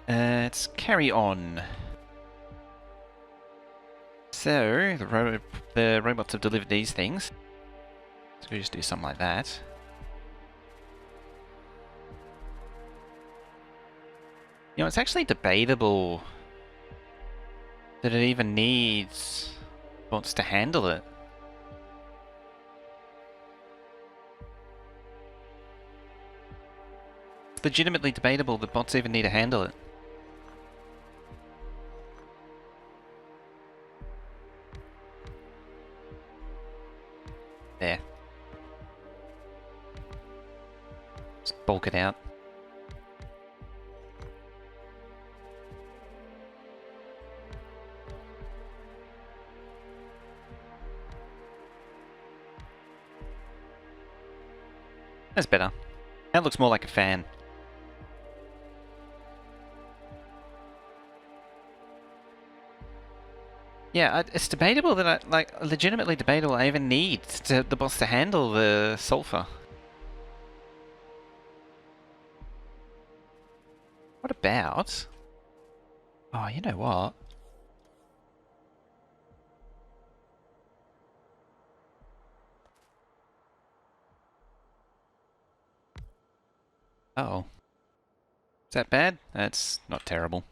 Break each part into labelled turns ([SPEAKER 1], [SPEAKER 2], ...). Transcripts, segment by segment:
[SPEAKER 1] Let's carry on. So, the robots have delivered these things. So we just do something like that. You know, it's actually debatable that it even needs bots to handle it. It's legitimately debatable that bots even need to handle it. There. Just bulk it out. That's better. That looks more like a fan. Yeah, it's debatable that legitimately debatable I even need the boss to handle the sulfur. What about... Oh, you know what? Uh-oh. Is that bad? That's not terrible.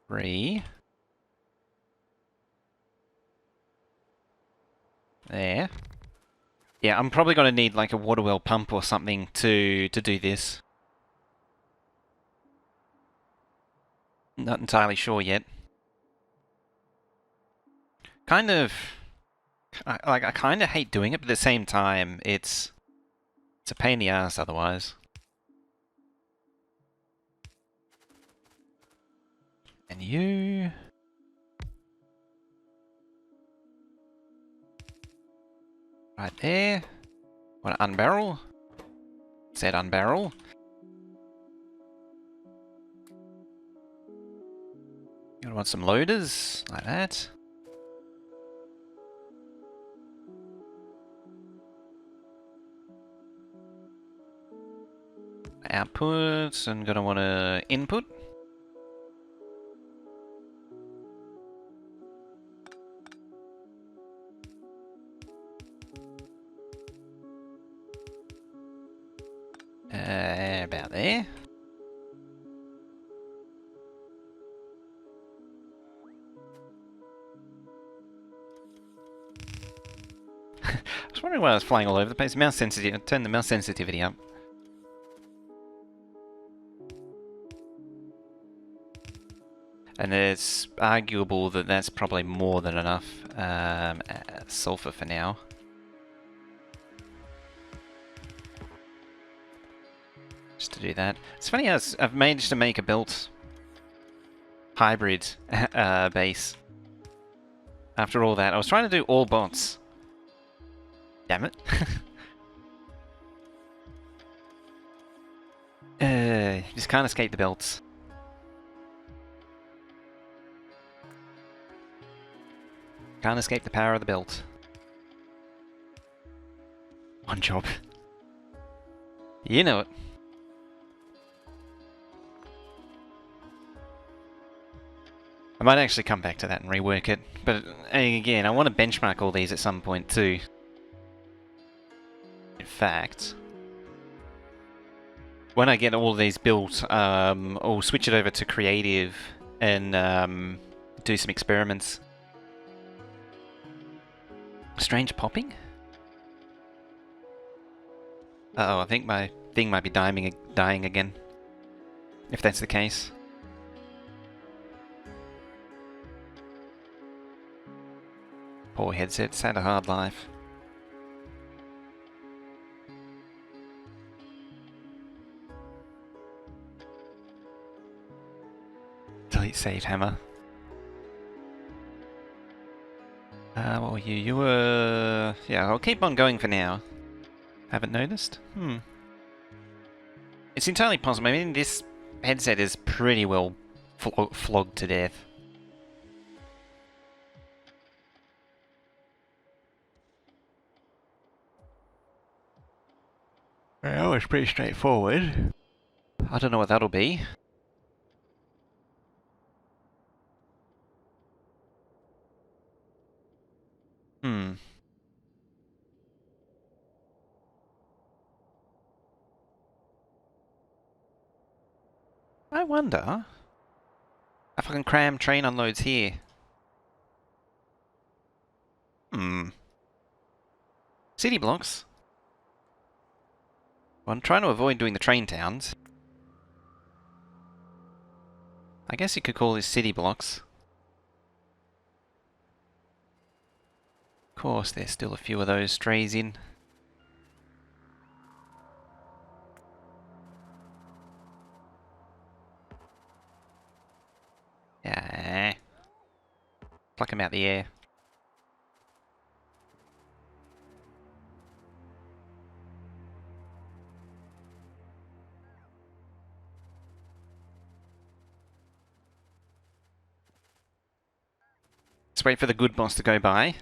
[SPEAKER 1] Three. There. Yeah, I'm probably going to need like a water well pump or something to do this. Not entirely sure yet. Kind of... I kind of hate doing it, but at the same time, it's a pain in the ass otherwise. And you... Right there. Want to unbarrel? Said unbarrel. Gonna want some loaders, like that. Output, and gonna want to input. About there. I was wondering why I was flying all over the place. Mouse sensitivity. Turn the mouse sensitivity up. And it's arguable that that's probably more than enough sulfur for now. Just to do that. It's funny how I've managed to make a built hybrid base. After all that, I was trying to do all bots. Damn it. Just can't escape the belts. Can't escape the power of the belt. One job. You know it. I might actually come back to that and rework it, but again, I want to benchmark all these at some point too. In fact, when I get all of these built, I'll switch it over to creative and do some experiments. Strange popping? Uh-oh, I think my thing might be dying again. If that's the case. Poor headset's had a hard life. Delete save hammer. What were you? You were... Yeah, I'll keep on going for now. Haven't noticed? It's entirely possible. I mean, this headset is pretty well flogged to death. Well, it's pretty straightforward. I don't know what that'll be. Hmm. I wonder if I can cram train unloads here. Hmm. City blocks. Well, I'm trying to avoid doing the train towns. I guess you could call these city blocks. Of course, there's still a few of those strays in. Yeah. Pluck them out the air. Let's wait for the good boss to go by.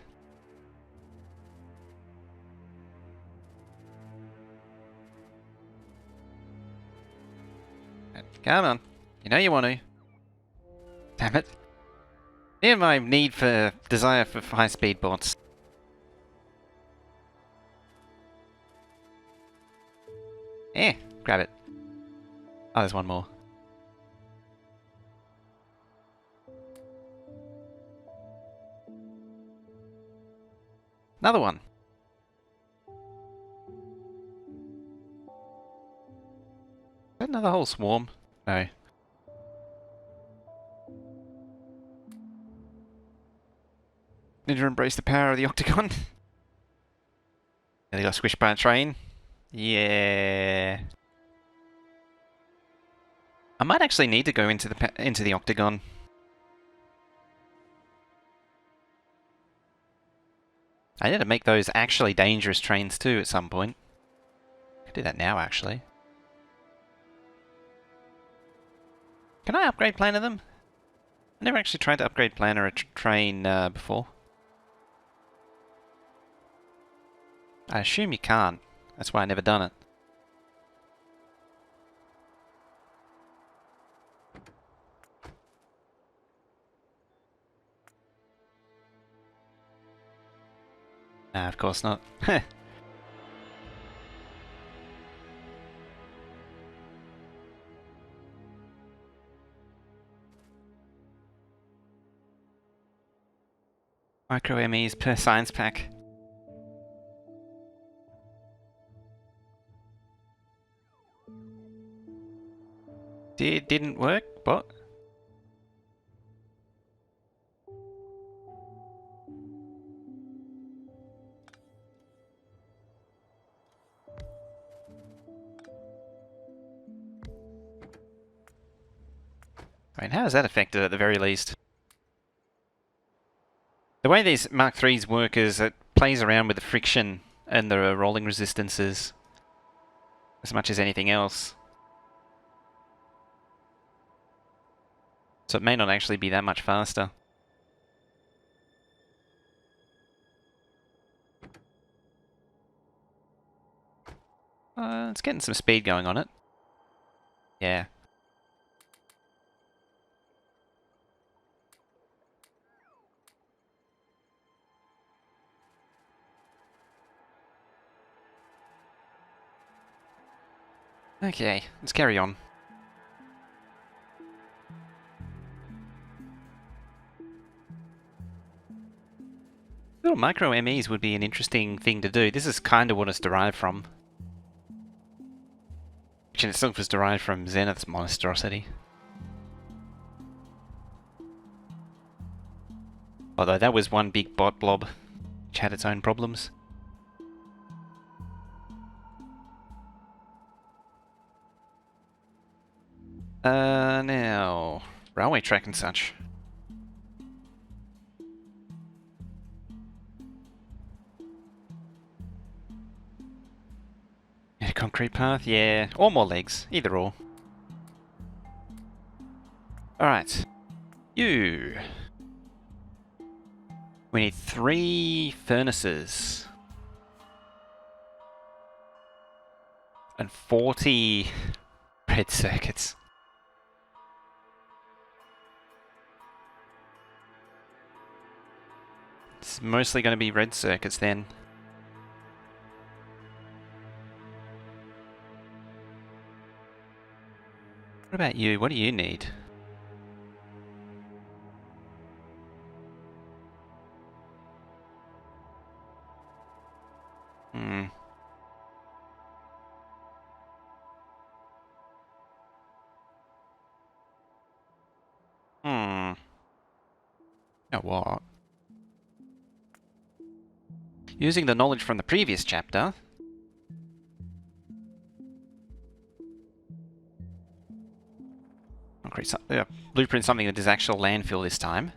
[SPEAKER 1] Come on. You know you want to. Damn it. Near my need for desire for high-speed bots. Eh, grab it. Oh, there's one more. Another one. Is that another whole swarm? No. Need to embrace the power of the octagon. They got squished by a train. Yeah. I might actually need to go into the octagon. I need to make those actually dangerous trains too at some point. I could do that now actually. Can I upgrade planner them? I never actually tried to upgrade planner a train before. I assume you can't. That's why I never done it. Nah, of course not. Micro MEs per science pack. Didn't work? What? I mean, how is that affected at the very least? The way these Mark IIIs work is it plays around with the friction and the rolling resistances as much as anything else. So it may not actually be that much faster. It's getting some speed going on it. Yeah. Okay, let's carry on. Little micro MEs would be an interesting thing to do. This is kind of what it's derived from. Which in itself is derived from Zenith's monstrosity. Although that was one big bot blob, which had its own problems. Now... railway track and such. Yeah, concrete path, yeah. Or more legs, either or. Alright. You. We need 3 furnaces. And 40 red circuits. It's mostly going to be red circuits then. What about you? What do you need? Hmm. Hmm. Oh, what? Using the knowledge from the previous chapter. Blueprint something that is actual landfill this time.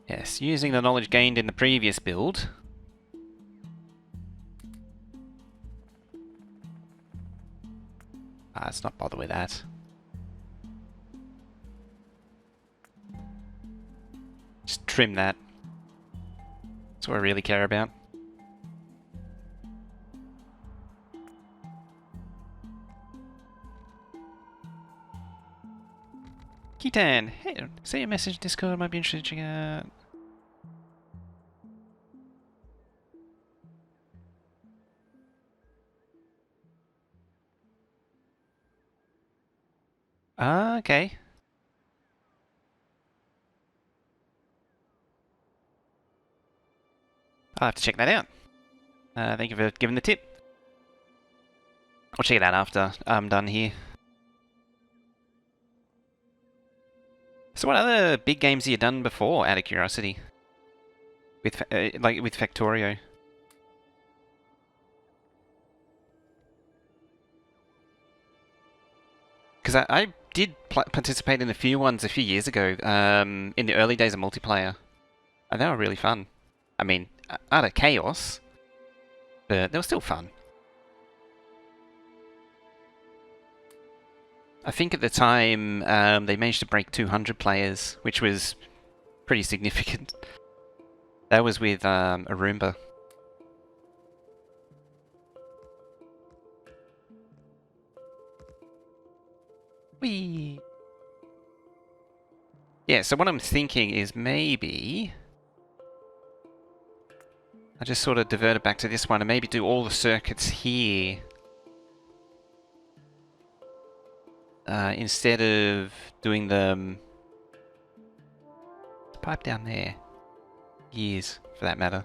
[SPEAKER 1] Yes, using the knowledge gained in the previous build. Let's not bother with that. Just trim that. That's what I really care about. Kitan, hey, see your message Discord, might be interested in checking out. Okay. I'll have to check that out. Thank you for giving the tip. I'll check it out after I'm done here. So what other big games have you done before, out of curiosity? With, like, with Factorio? Because I did participate in a few ones a few years ago, in the early days of multiplayer. And they were really fun. I mean, out of chaos, but they were still fun. I think at the time, they managed to break 200 players, which was pretty significant. That was with Arumba. Whee! Yeah, so what I'm thinking is maybe I just sort of divert it back to this one and maybe do all the circuits here. Instead of doing the pipe down there. Years, for that matter.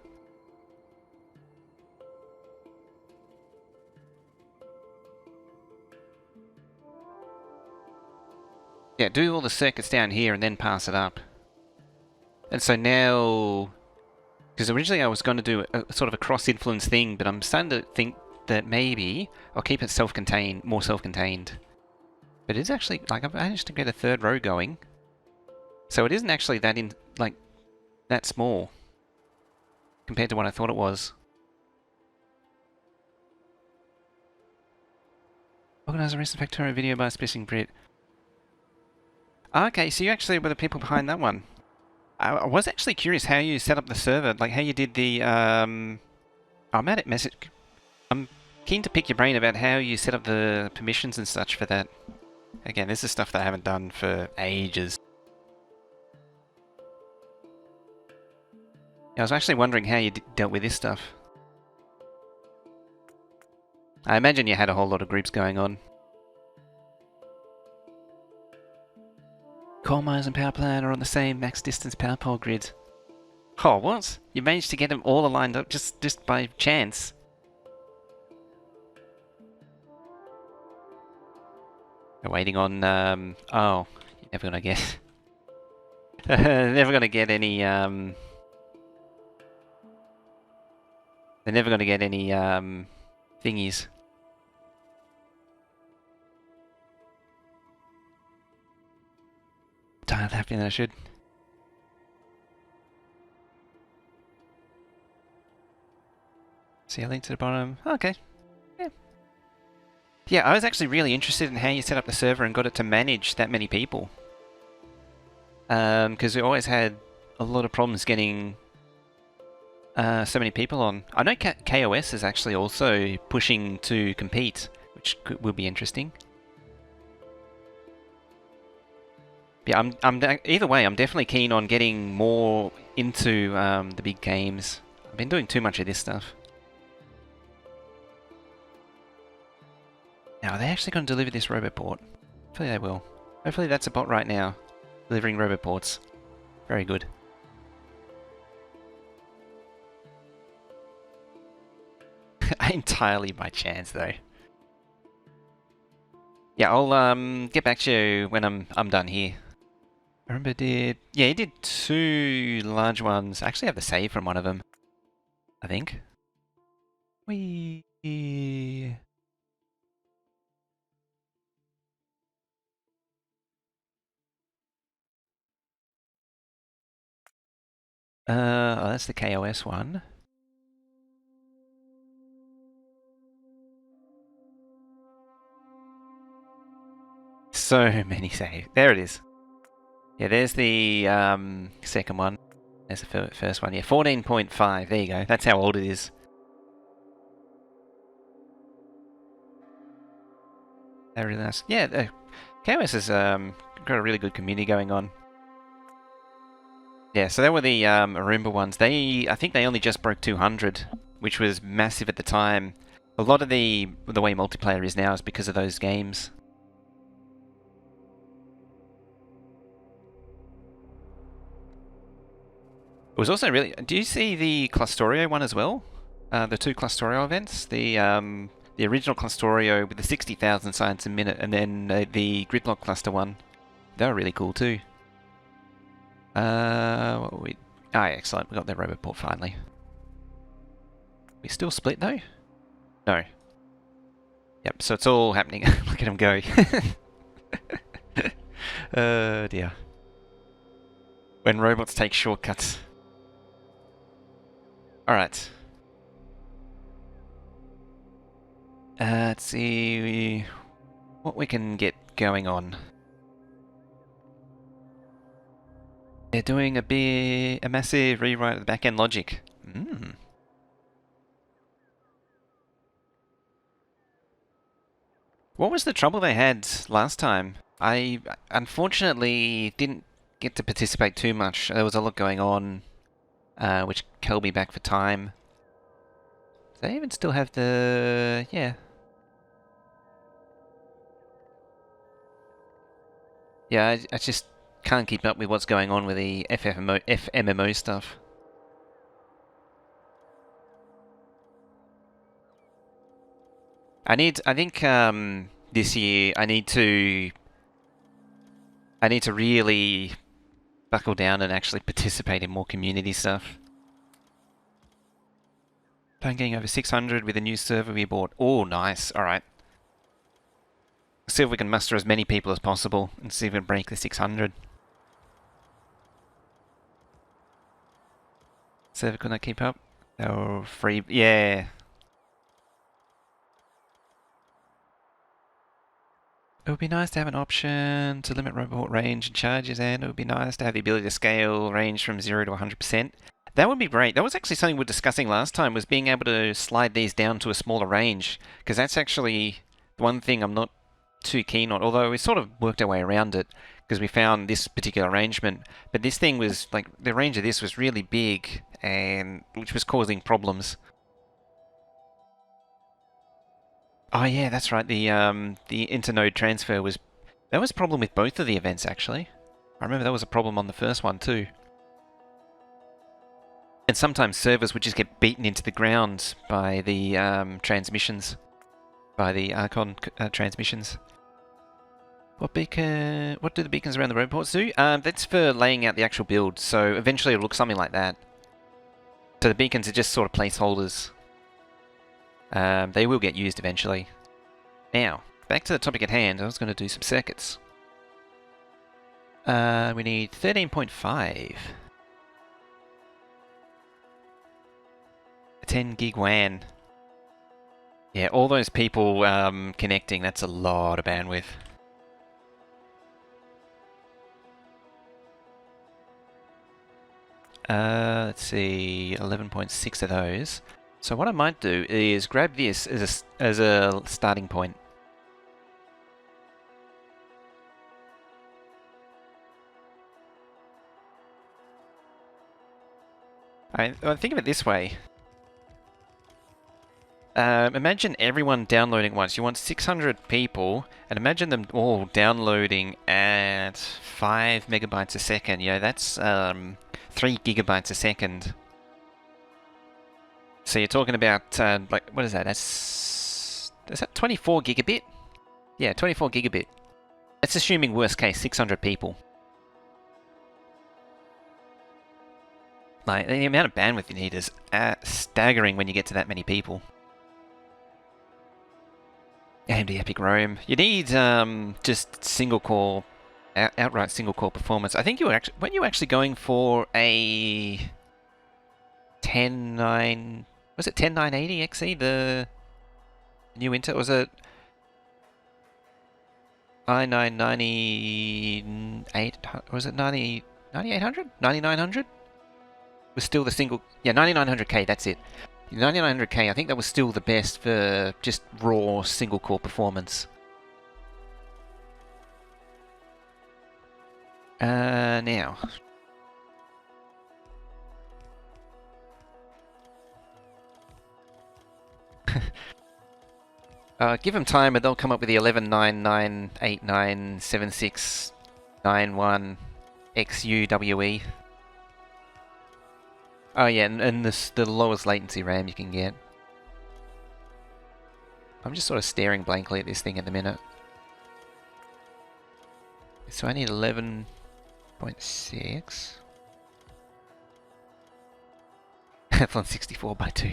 [SPEAKER 1] Yeah, do all the circuits down here and then pass it up. And so now, because originally I was going to do a sort of a cross-influence thing, but I'm starting to think that maybe I'll keep it self-contained, more self-contained. But it is actually, like, I've managed to get a third row going. So it isn't actually that small compared to what I thought it was. Organize a recent Factorio video by Spissing Brit. Okay, so you actually were the people behind that one. I was actually curious how you set up the server, like how you did the, I'm at it message. I'm keen to pick your brain about how you set up the permissions and such for that. Again, this is stuff that I haven't done for ages. I was actually wondering how you dealt with this stuff. I imagine you had a whole lot of groups going on. Coal mines and power plant are on the same max distance power pole grid. Oh, what? You managed to get them all aligned up just by chance? We're waiting on, oh, you're never gonna get... never gonna get any, they're never gonna get any, thingies. Dialed happier than I should. See a link to the bottom. Okay. Yeah. Yeah, I was actually really interested in how you set up the server and got it to manage that many people. Because we always had a lot of problems getting so many people on. I know KOS is actually also pushing to compete, which will be interesting. Yeah, either way, I'm definitely keen on getting more into the big games. I've been doing too much of this stuff. Now, are they actually going to deliver this robot port? Hopefully they will. Hopefully that's a bot right now, delivering robot ports. Very good. Entirely by chance, though. Yeah, I'll get back to you when I'm done here. I remember he did 2 large ones. I actually have the save from one of them, I think. Whee. Oh, that's the KOS one. So many save. There it is. Yeah, there's the second one. There's the first one. Yeah, 14.5. There you go. That's how old it is. They're really nice. Yeah, KOS has got a really good community going on. Yeah, so they were the Arumba ones. I think they only just broke 200, which was massive at the time. A lot of the way multiplayer is now is because of those games. It was also really. Do you see the Clustorio one as well? The 2 Clustorio events. The original Clustorio with the 60,000 science a minute, and then the Gridlock cluster one. They were really cool too. What were we? Ah, excellent. We got the robot port finally. We still split though? No. Yep. So it's all happening. Look at him go. Dear. When robots take shortcuts. Alright. Let's see what we can get going on. They're doing a massive rewrite of the back-end logic. What was the trouble they had last time? I unfortunately didn't get to participate too much. There was a lot going on, which held me back for time. They even still have the... yeah. Yeah, I just can't keep up with what's going on with the FMMO stuff. I think this year I need to really buckle down and actually participate in more community stuff. I'm getting over 600 with a new server we bought. Oh, nice. Alright. See if we can muster as many people as possible and see if we can break the 600. Server could not keep up. Oh, free. Yeah. It would be nice to have an option to limit robot range and charges, and it would be nice to have the ability to scale range from 0 to 100%. That would be great. That was actually something we were discussing last time, was being able to slide these down to a smaller range, because that's actually the one thing I'm not too keen on, although we sort of worked our way around it, because we found this particular arrangement. But this thing was, like, the range of this was really big, and which was causing problems. Oh yeah, that's right. The internode transfer was... that was a problem with both of the events, actually. I remember that was a problem on the first one, too. And sometimes servers would just get beaten into the ground by the transmissions. By the Archon transmissions. What do the beacons around the road ports do? That's for laying out the actual build, so eventually it'll look something like that. So the beacons are just sort of placeholders. They will get used eventually. Now, back to the topic at hand. I was going to do some circuits. We need 13.5. A 10 gig WAN. Yeah, all those people connecting, that's a lot of bandwidth. Let's see, 11.6 of those. So what I might do is grab this as a starting point. I think of it this way. Imagine everyone downloading once. You want 600 people, and imagine them all downloading at 5 megabytes a second. You know, that's 3 gigabytes a second. So you're talking about, like, what is that? Is that 24 gigabit? Yeah, 24 gigabit. That's assuming worst case 600 people. Like, the amount of bandwidth you need is staggering when you get to that many people. AMD Epic Rome. You need just single core, outright single core performance. I think weren't you actually going for a 109? Was it 10980 XE, the new Intel? Was it i9-98? Was it 9800? 9900? Was still the single. Yeah, 9900K. That's it. 9900K, I think that was still the best for just raw single-core performance. Now. Give them time and they'll come up with the 1199897691 XUWE. Oh yeah, and the lowest latency RAM you can get. I'm just sort of staring blankly at this thing at the minute. So I need 11.6. Teflon 64 by 2.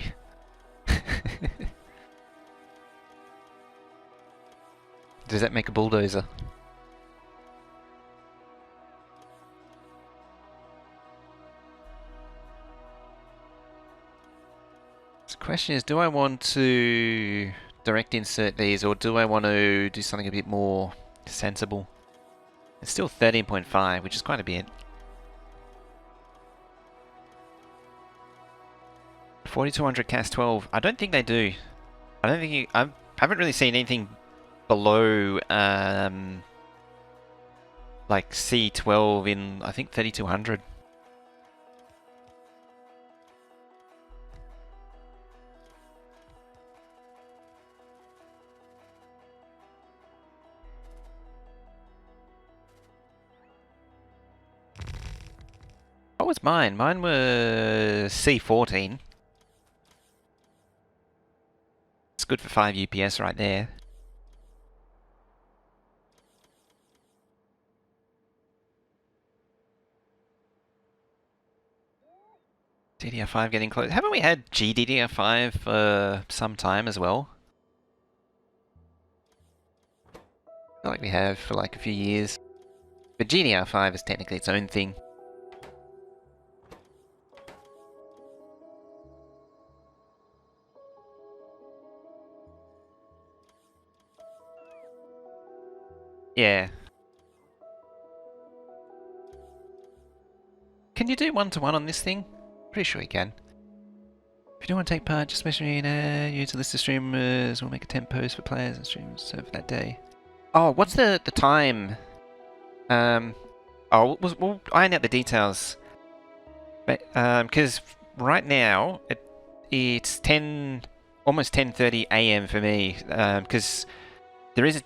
[SPEAKER 1] Does that make a bulldozer? The question is, do I want to direct insert these, or do I want to do something a bit more sensible? It's still 13.5, which is quite a bit. 4200 CAS 12. I don't think they do. I don't think I haven't really seen anything below like C12 in, I think, 3200. What was mine? Mine was C14. It's good for 5 UPS right there. DDR5 getting close. Haven't we had GDDR5 for some time as well? I feel like we have for like a few years. But GDDR5 is technically its own thing. Yeah. Can you do one-to-one on this thing? Pretty sure you can. If you don't want to take part, just message me and use a list of streamers. We'll make a temp post for players and streamers for that day. Oh, what's the time? We'll iron out the details. Because right now it's almost 10:30 a.m. for me. Because there is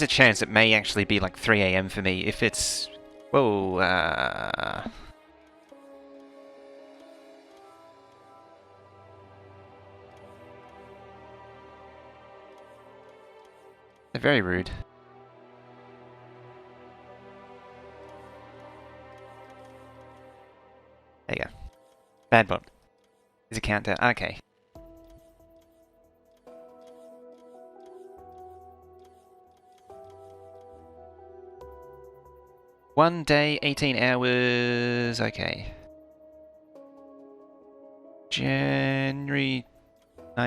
[SPEAKER 1] a chance it may actually be like 3 a.m. for me if it's. Whoa. They're very rude. There you go. Bad bot. Is a countdown. Okay. One day, 18 hours. Okay. January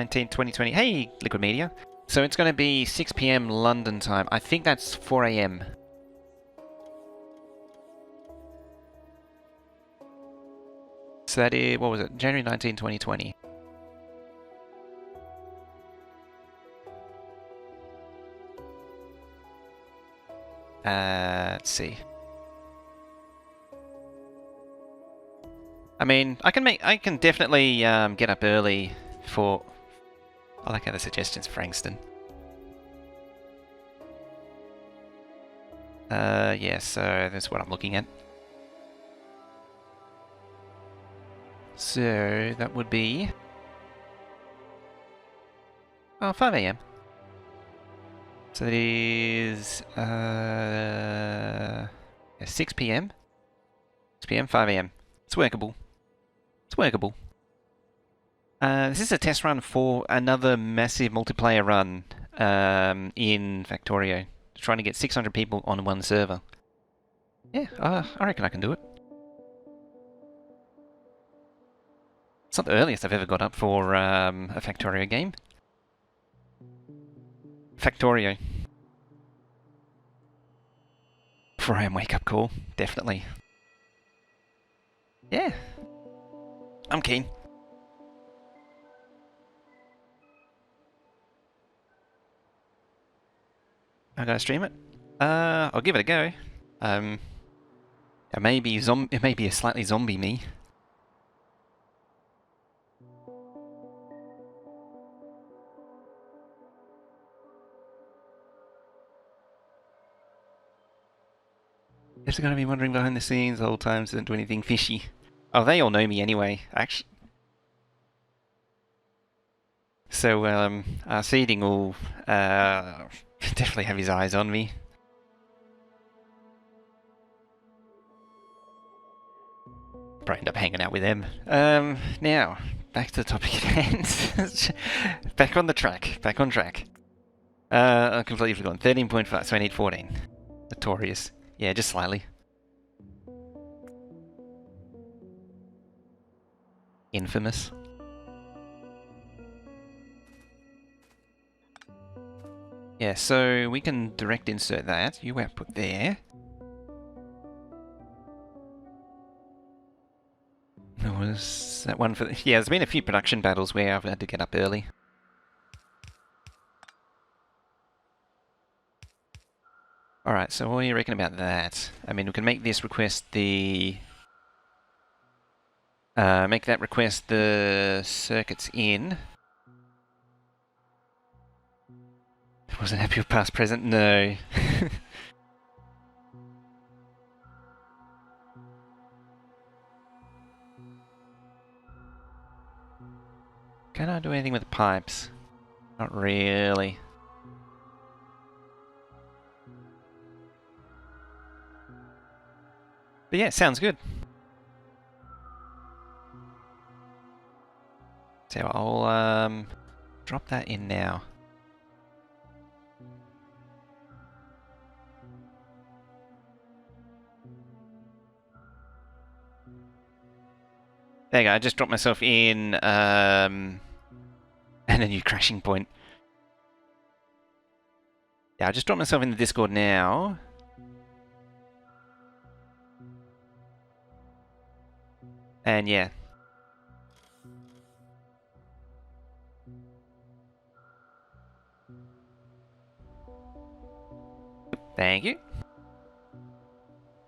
[SPEAKER 1] 2020. Hey, Liquid Media. So it's going to be 6 PM London time. I think that's 4 AM. So that is, what was it? January 19, 2020. Let's see. I mean, I can definitely get up early for... I like how the suggestions Frankston. Yeah, so that's what I'm looking at. So that would be... Oh, 5 AM. So it is... yeah, 6 PM. 6 PM, 5 AM. It's workable. It's workable. This is a test run for another massive multiplayer run in Factorio. Trying to get 600 people on one server. Yeah, I reckon I can do it. It's not the earliest I've ever got up for a Factorio game. Factorio. 4 AM wake up call, definitely. Yeah. I'm keen. I gotta stream it? I'll give it a go. It may be a slightly zombie me. Just gonna be wandering behind the scenes the whole time, so don't do anything fishy. Oh, they all know me anyway, actually. So, Seeding will definitely have his eyes on me. Probably end up hanging out with them. Now, back to the topic at hand. Back on the track. Back on track. I completely forgotten. 13.5, so I need 14. Notorious. Yeah, just slightly. Infamous. Yeah, so we can direct insert that. You output there. There was that one for... Yeah, there's been a few production battles where I've had to get up early. Alright, so what do you reckon about that? I mean, we can make this request the... make that request the circuits in. Wasn't happy with past present? No. Can I do anything with the pipes? Not really. But yeah, sounds good. So I'll drop that in now. There you go, I just dropped myself in and a new crashing point. Yeah, I just dropped myself in the Discord now. And yeah. Thank you.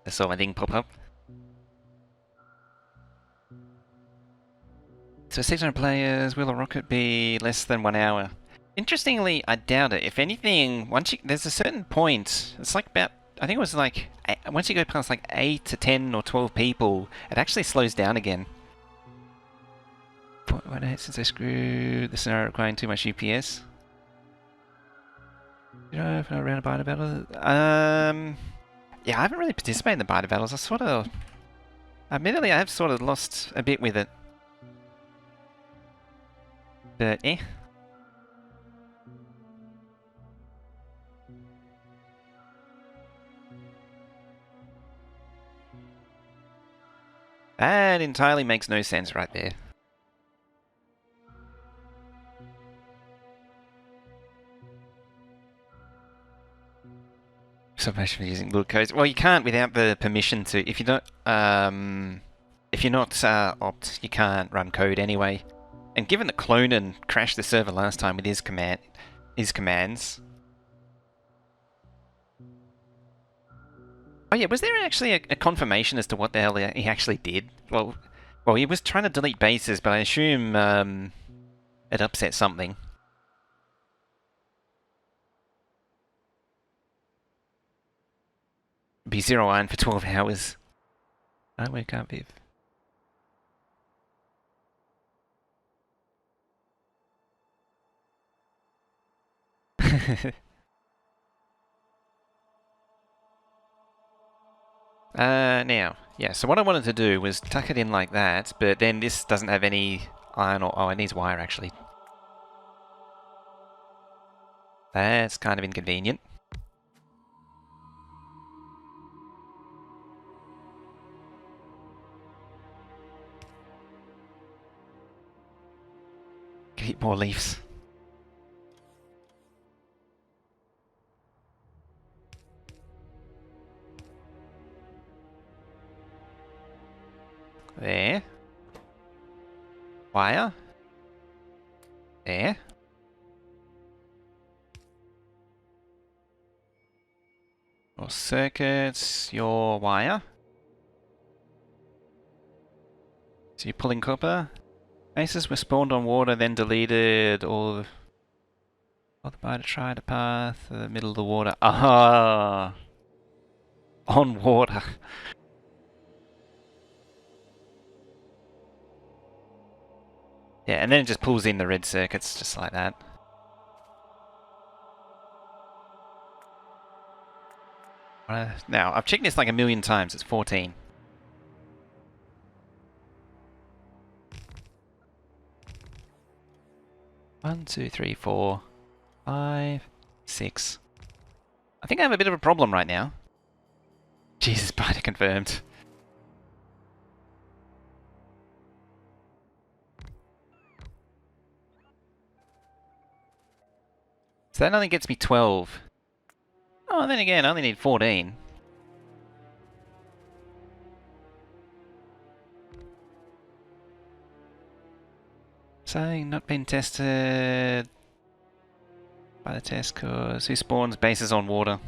[SPEAKER 1] I saw my thing pop up. So 600 players, will a rocket be less than 1 hour? Interestingly, I doubt it. If anything, there's a certain point, it's like about, I think it was like, once you go past like 8 to 10 or 12 people, it actually slows down again. 0.18 since I screwed the scenario requiring too much UPS. You know, if I ran a beta battle? Yeah, I haven't really participated in the beta battles. Admittedly, I have sort of lost a bit with it. But, eh. That entirely makes no sense right there. So much for using build codes. Well, you can't without the permission to. If you're not opt, you can't run code anyway. And given that Clonan crashed the server last time with his commands. Oh yeah, was there actually a confirmation as to what the hell he actually did? Well, he was trying to delete bases, but I assume it upset something. Be 0 iron for 12 hours. I wake up if. Now, yeah, so what I wanted to do was tuck it in like that, but then this doesn't have any iron or... Oh, it needs wire, actually. That's kind of inconvenient. Get more leaves. There. Wire. There. Your circuits, your wire. So you're pulling copper. Bases were spawned on water, then deleted all the by to try the path, the middle of the water. Ah, on water. Yeah, and then it just pulls in the red circuits just like that. Now, I've checked this like a million times. It's 14. One, two, three, 4, 5, 6. I think I have a bit of a problem right now. Jesus, spider confirmed. So that only gets me 12. Oh, then again, I only need 14. Saying not been tested by the test cause who spawns bases on water.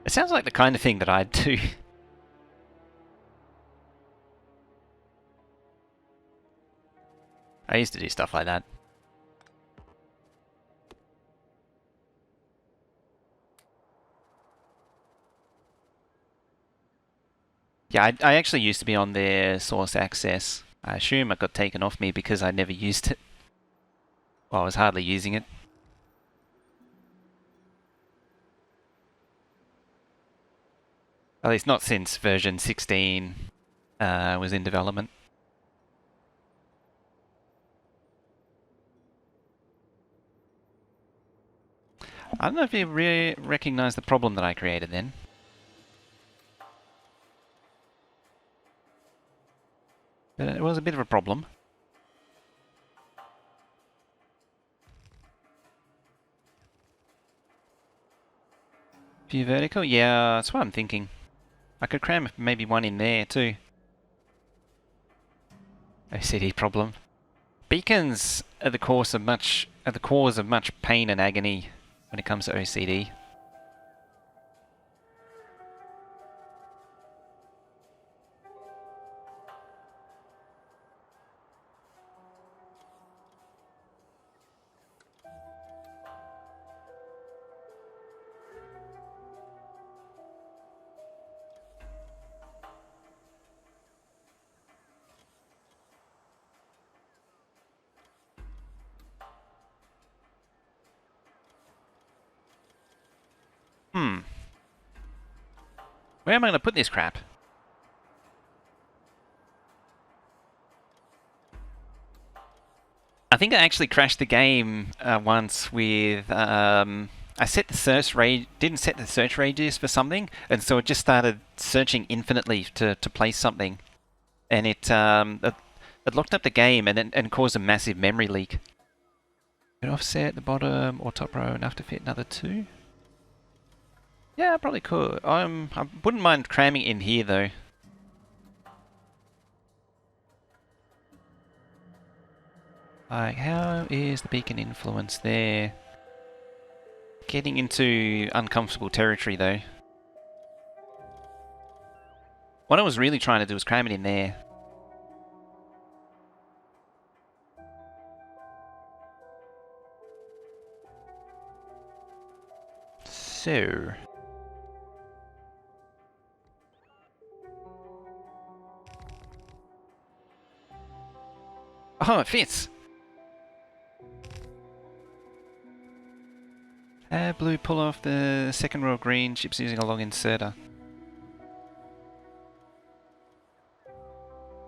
[SPEAKER 1] It sounds like the kind of thing that I'd do. I used to do stuff like that. Yeah, I actually used to be on their source access. I assume it got taken off me because I never used it. Well, I was hardly using it. At least not since version 16 was in development. I don't know if you really recognize the problem that I created then. But it was a bit of a problem. View vertical? Yeah, that's what I'm thinking. I could cram maybe one in there too. OCD problem. Beacons are the cause of much pain and agony when it comes to OCD. Where am I going to put this crap? I think I actually crashed the game once with... I set the didn't set the search radius for something, and so it just started searching infinitely to place something, and it locked up the game and caused a massive memory leak. Offset the bottom or top row enough to fit another 2. Yeah, I probably could. I wouldn't mind cramming in here though. Like, how is the beacon influence there? Getting into uncomfortable territory though. What I was really trying to do was cram it in there. So... Oh, it fits! Blue, pull off the second row of green, ships using a long inserter.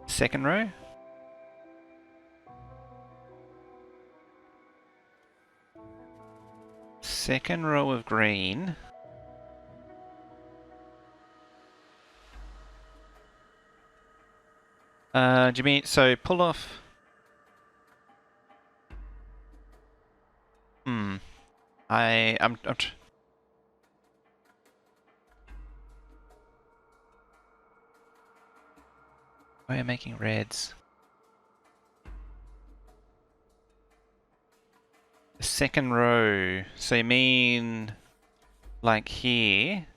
[SPEAKER 1] Second row? Second row of green. Do you mean, so pull off... I'm we're making reds. The second row. So you mean like here?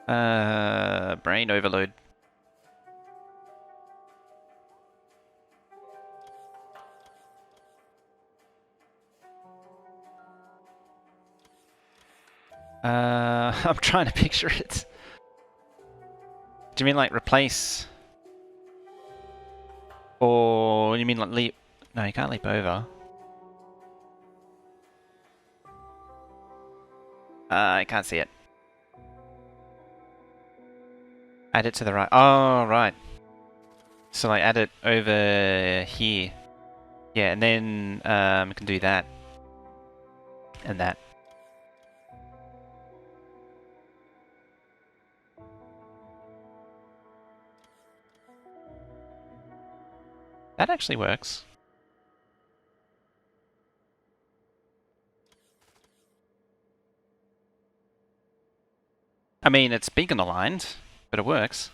[SPEAKER 1] Brain overload. I'm trying to picture it. Do you mean like replace? Or you mean like leap? No, you can't leap over. I can't see it. Add it to the right. Oh, right. So like add it over here. Yeah, and then we can do that. And that. That actually works. I mean, it's beacon aligned, but it works.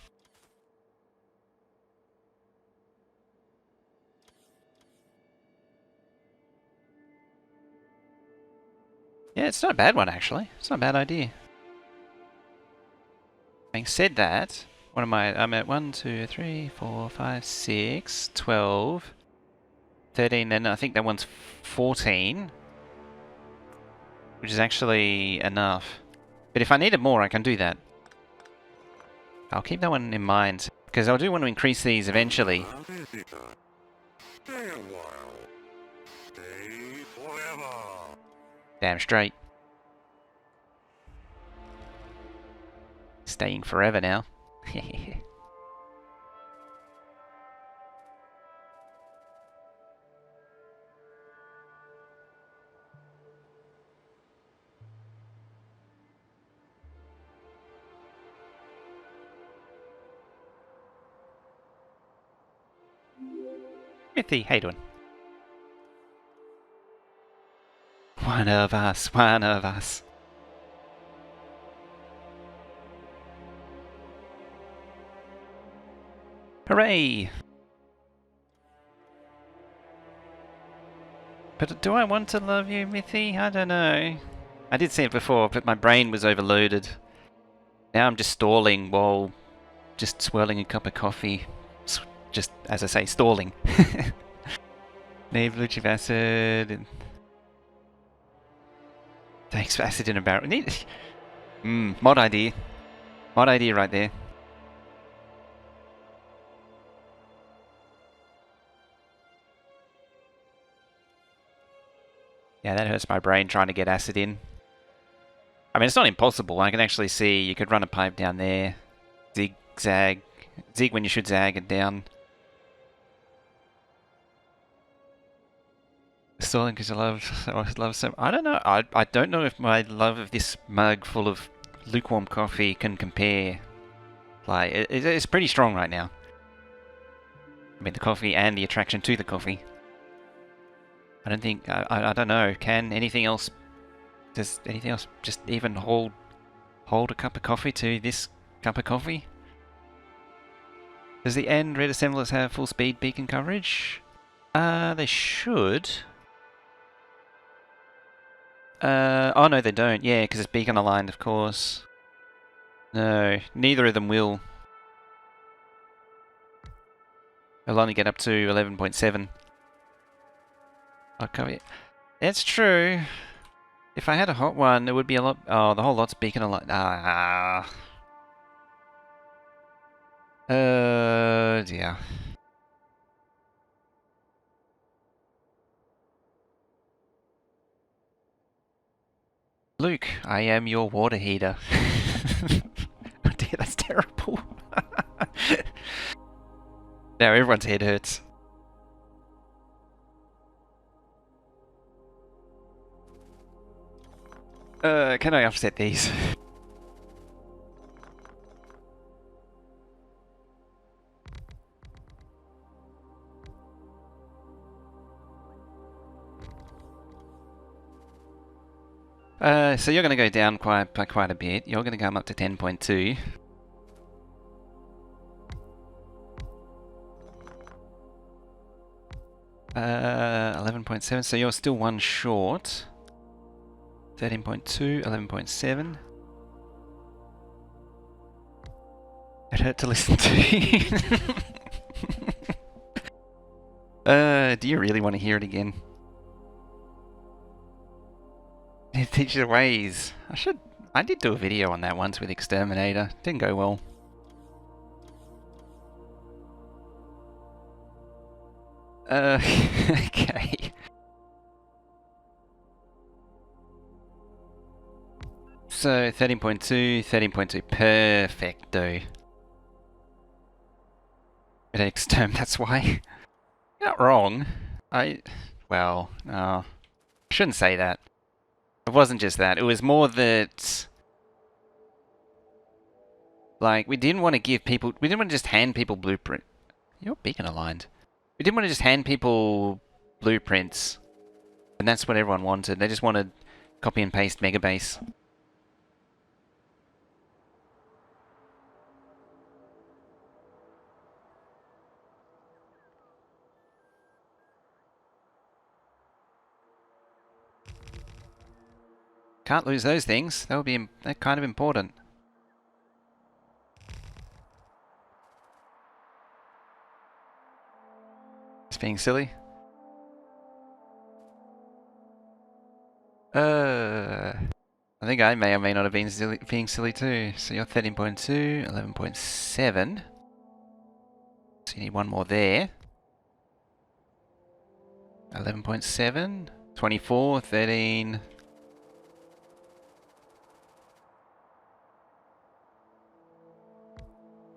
[SPEAKER 1] Yeah, it's not a bad one actually. It's not a bad idea. Having said that, what am I? I'm at 1, 2, 3, 4, 5, 6, 12, 13, and I think that one's 14. Which is actually enough. But if I needed more, I can do that. I'll keep that one in mind, because I do want to increase these eventually. Damn straight. Staying forever now. Mithy, how you doing? One of us, one of us. Hooray! But do I want to love you, Mithy? I don't know. I did say it before, but my brain was overloaded. Now I'm just stalling while just swirling a cup of coffee. Just, as I say, stalling. Nave Luciv acid. And... Thanks for acid in a barrel. Mod idea. Mod idea right there. Yeah, that hurts my brain trying to get acid in. I mean, it's not impossible. I can actually see you could run a pipe down there. Zigzag. Zig when you should zag and down. Stalling because I love so... I don't know. I don't know if my love of this mug full of lukewarm coffee can compare. Like, it's pretty strong right now. I mean, the coffee and the attraction to the coffee. I don't think... I don't know. Can anything else Does anything else just even hold a cup of coffee to this cup of coffee? Does the end red assemblers have full speed beacon coverage? They should. Oh no they don't, yeah, because it's beacon aligned, of course. No, neither of them will. They'll only get up to 11.7. I'll cover it. That's true. If I had a hot one, it would be a lot. Oh, the whole lot's beacon aligned. Dear. Luke, I am your water heater. Oh dear, that's terrible. Now everyone's head hurts. Can I offset these? So you're going to go down by quite a bit. You're going to come up to 10.2. Uh, 11.7, so you're still one short. 13.2, 11.7. It hurt to listen to. Do you really want to hear it again? Teach your ways. I did do a video on that once with Exterminator. Didn't go well. Okay. So 13.2, 13.2, perfecto. It exterm, that's why. You're not wrong. Well, no. I shouldn't say that. It wasn't just that. It was more that, like, we didn't want to just hand people blueprint. You're beacon aligned. We didn't want to just hand people blueprints, and that's what everyone wanted. They just wanted copy and paste megabase. Can't lose those things. They're kind of important. It's being silly. I think I may or may not have been being silly too. So you're 13.2, 11.7. So you need one more there. 11.7, 24, 13.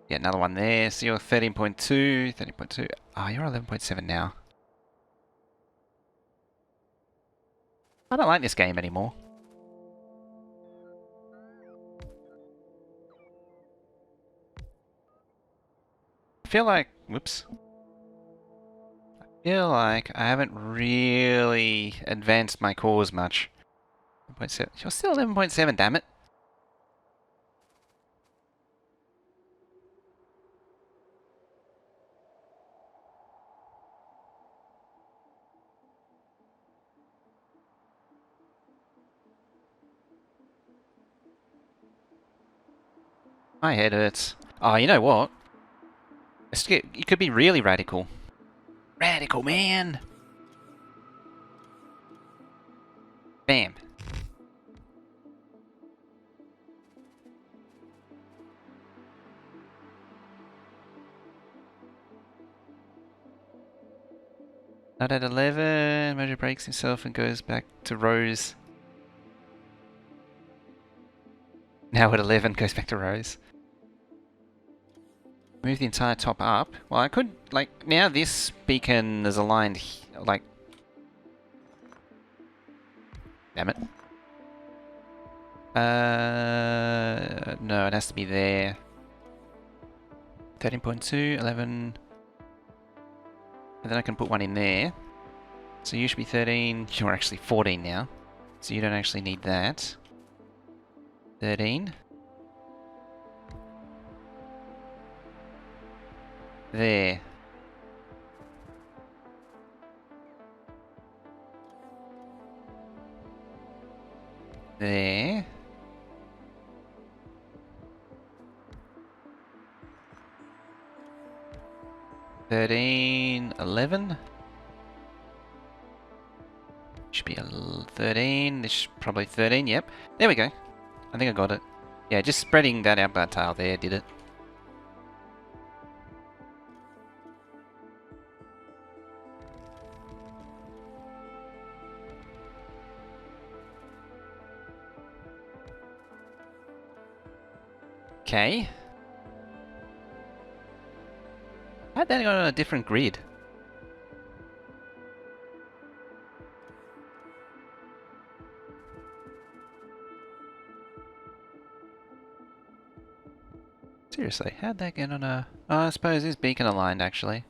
[SPEAKER 1] Yeah, another one there. So you're 13.2, 13.2. Oh, you're 11.7 now. I don't like this game anymore. I feel like... Whoops. I feel like I haven't really advanced my cause much. 11.7. You're still 11.7, damn it. My head hurts. Oh, you know what? It could be really radical. Radical, man! Bam. Not at 11, Mojo breaks himself and goes back to Rose. Now at 11, goes back to Rose. Move the entire top up. Well, I could, like, now this beacon is aligned, like... Damn it. No, it has to be there. 13.2, 11... And then I can put one in there. So you should be 13, you're actually 14 now. So you don't actually need that. 13. There. There. $13, $11. Should be a 13. This is probably 13. Yep. There we go. I think I got it. Yeah, just spreading that out that tile there did it. Okay. How'd that go on a different grid? Seriously, how'd that get on a... Oh, I suppose it's beacon aligned, actually.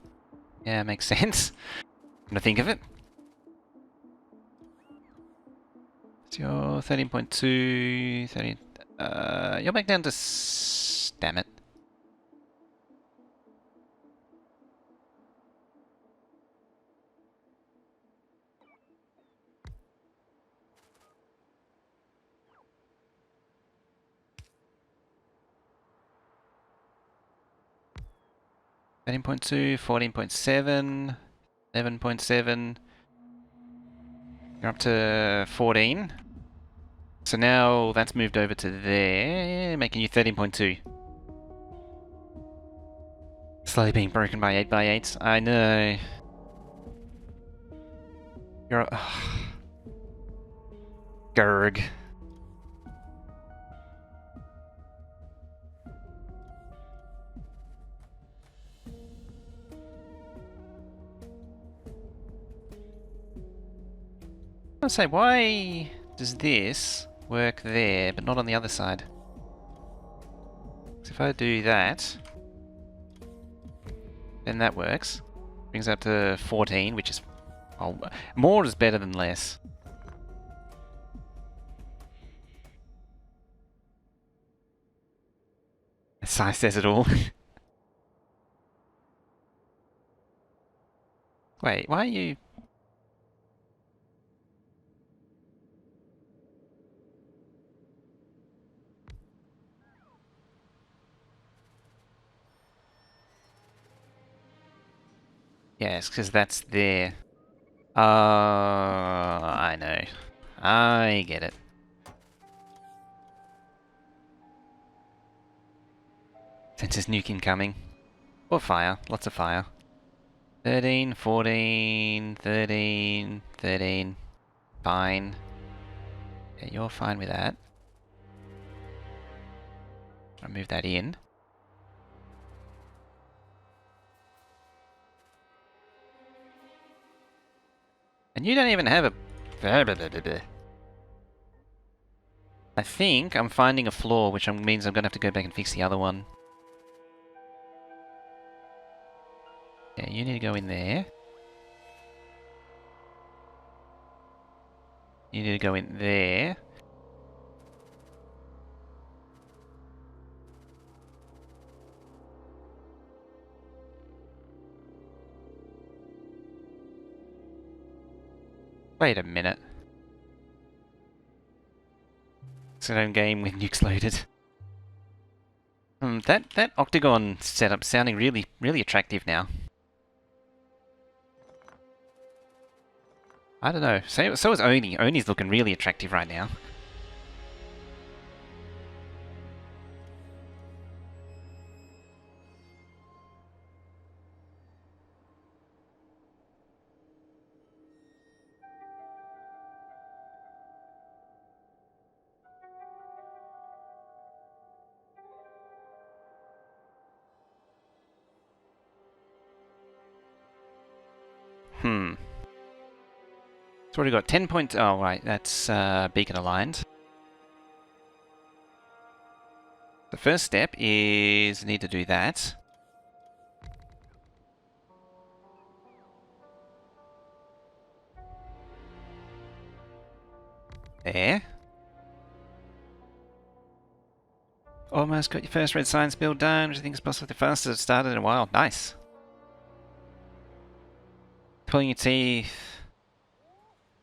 [SPEAKER 1] Yeah, makes sense. Come to think of it. So you're 13.2... 13... you're back down to... Damn it. $13.2, $14.7, $11.7. You're up to 14. So now that's moved over to there, making you 13.2. Slowly being broken by 8x8s. I know. You're... Gerg. I was gonna say, why does this work there, but not on the other side? So if I do that, then that works. Brings up to 14, which is... Oh, more is better than less. Size says it all. Wait, why are you... Yes, because that's there. I know. I get it. Since there's nuke incoming. Or fire. Lots of fire. 13, 14, 13, 13. Fine. Yeah, you're fine with that. I'll move that in. And you don't even have a... I think I'm finding a flaw, which means I'm going to have to go back and fix the other one. Yeah, you need to go in there. You need to go in there. Wait a minute. It's an own game with nukes loaded. That octagon setup sounding really attractive now. I don't know. So is Oni. Oni's looking really attractive right now. Hmm. So what do we got? 10 points. Oh, right. That's beacon aligned. The first step is need to do that. There. Almost got your first red science build done, which I think is possibly the fastest it started in a while. Nice. Pulling your teeth.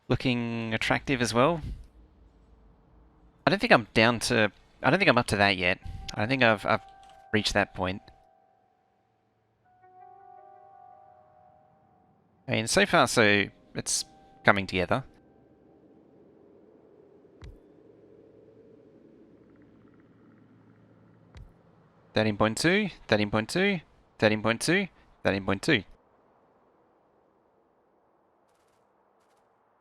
[SPEAKER 1] Looking attractive as well. I don't think I'm down to... I don't think I'm up to that yet. I don't think I've reached that point. I mean, so far, so it's coming together. $13.2, $13.2, $13.2, $13.2.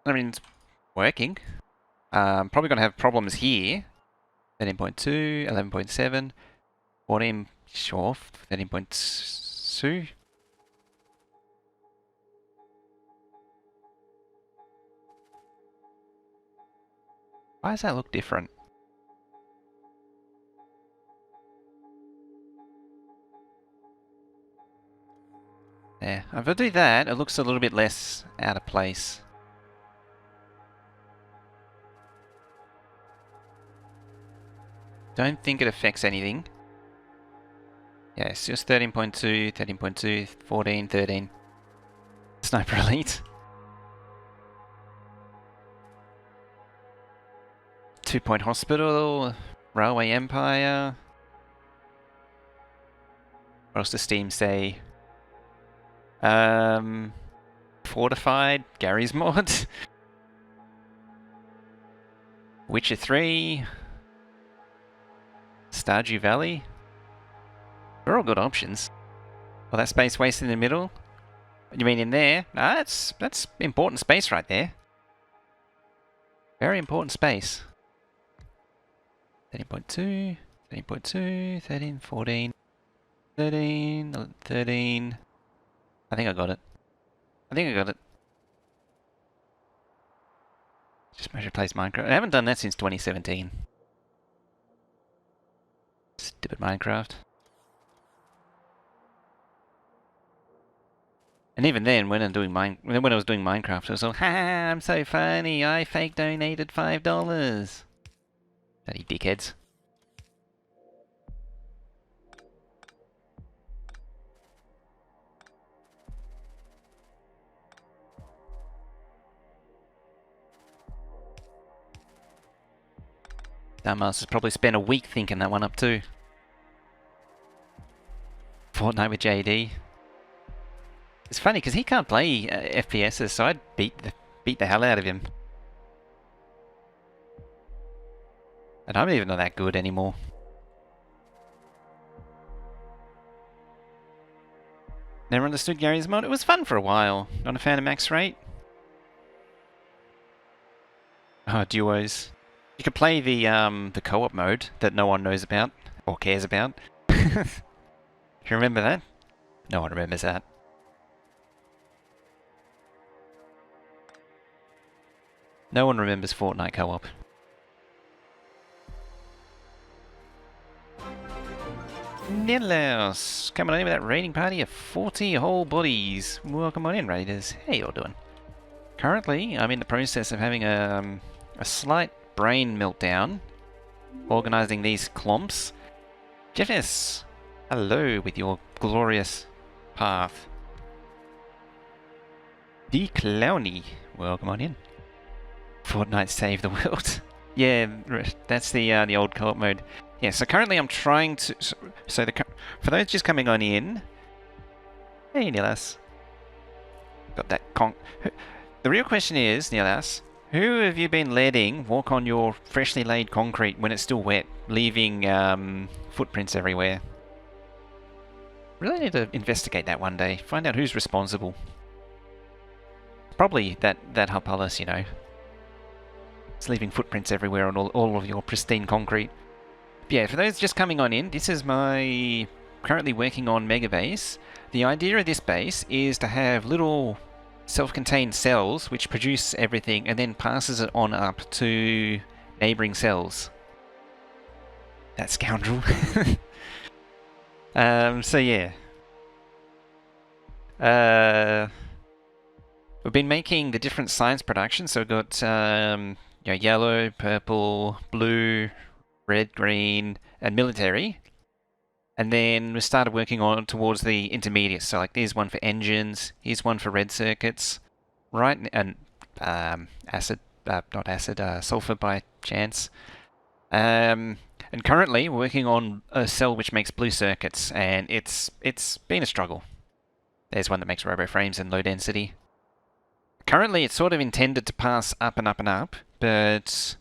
[SPEAKER 1] I mean, it's working. Probably going to have problems here. 13.2, 11.7, 14, sure, 13.2. Why does that look different? Yeah, if I do that, it looks a little bit less out of place. Don't think it affects anything. Yeah, it's just 13.2, 13.2, 14, 13. Sniper Elite. 2-point Hospital, Railway Empire. What else does Steam say? Fortified, Gary's mod. Witcher 3. Stardew Valley. They're all good options. Well, that space waste in the middle. You mean in there? Nah, that's important space right there. Very important space. 13.2, 13.2, 13, 14, 13, 13. I think I got it. I think I got it. Just measure place Minecraft. I haven't done that since 2017. Stupid Minecraft. And even then, when I was doing Minecraft, I was like, "Ha! I'm so funny. I fake donated $5." Bloody dickheads. Dumbass has probably spent a week thinking that one up too. Fortnite with JD. It's funny because he can't play FPSs, so I'd beat the hell out of him. And I'm even not that good anymore. Never understood Gary's mod. It was fun for a while. Not a fan of max rate. Oh, duos. You could play the co-op mode that no one knows about or cares about. Do you remember that? No one remembers that. No one remembers Fortnite co-op. Nillaus, coming on in with that raiding party of 40 whole bodies. Welcome on in, raiders. How you all doing? Currently, I'm in the process of having a slight brain meltdown, organising these clumps. Jeffness, hello with your glorious path. The Clowny, welcome on in. Fortnite save the world. Yeah, that's the old co-op mode. Yeah, so currently I'm trying to... So for those just coming on in... Hey, Nilas. Got that The real question is, Nilas, who have you been letting walk on your freshly laid concrete when it's still wet, leaving footprints everywhere? Really need to investigate that one day. Find out who's responsible. Probably that Harpalus, you know. It's leaving footprints everywhere on all of your pristine concrete. But yeah, for those just coming on in, this is my... currently working on Megabase. The idea of this base is to have little self-contained cells which produce everything and then passes it on up to neighbouring cells. That scoundrel. So yeah. We've been making the different science productions, so we've got you know, yellow, purple, blue, red, green, and military. And then we started working on towards the intermediates. So like there's one for engines, here's one for red circuits, right? And acid, not acid, sulfur by chance. And currently we're working on a cell which makes blue circuits, and it's been a struggle. There's one that makes robo frames and low density. Currently it's sort of intended to pass up and up and up, but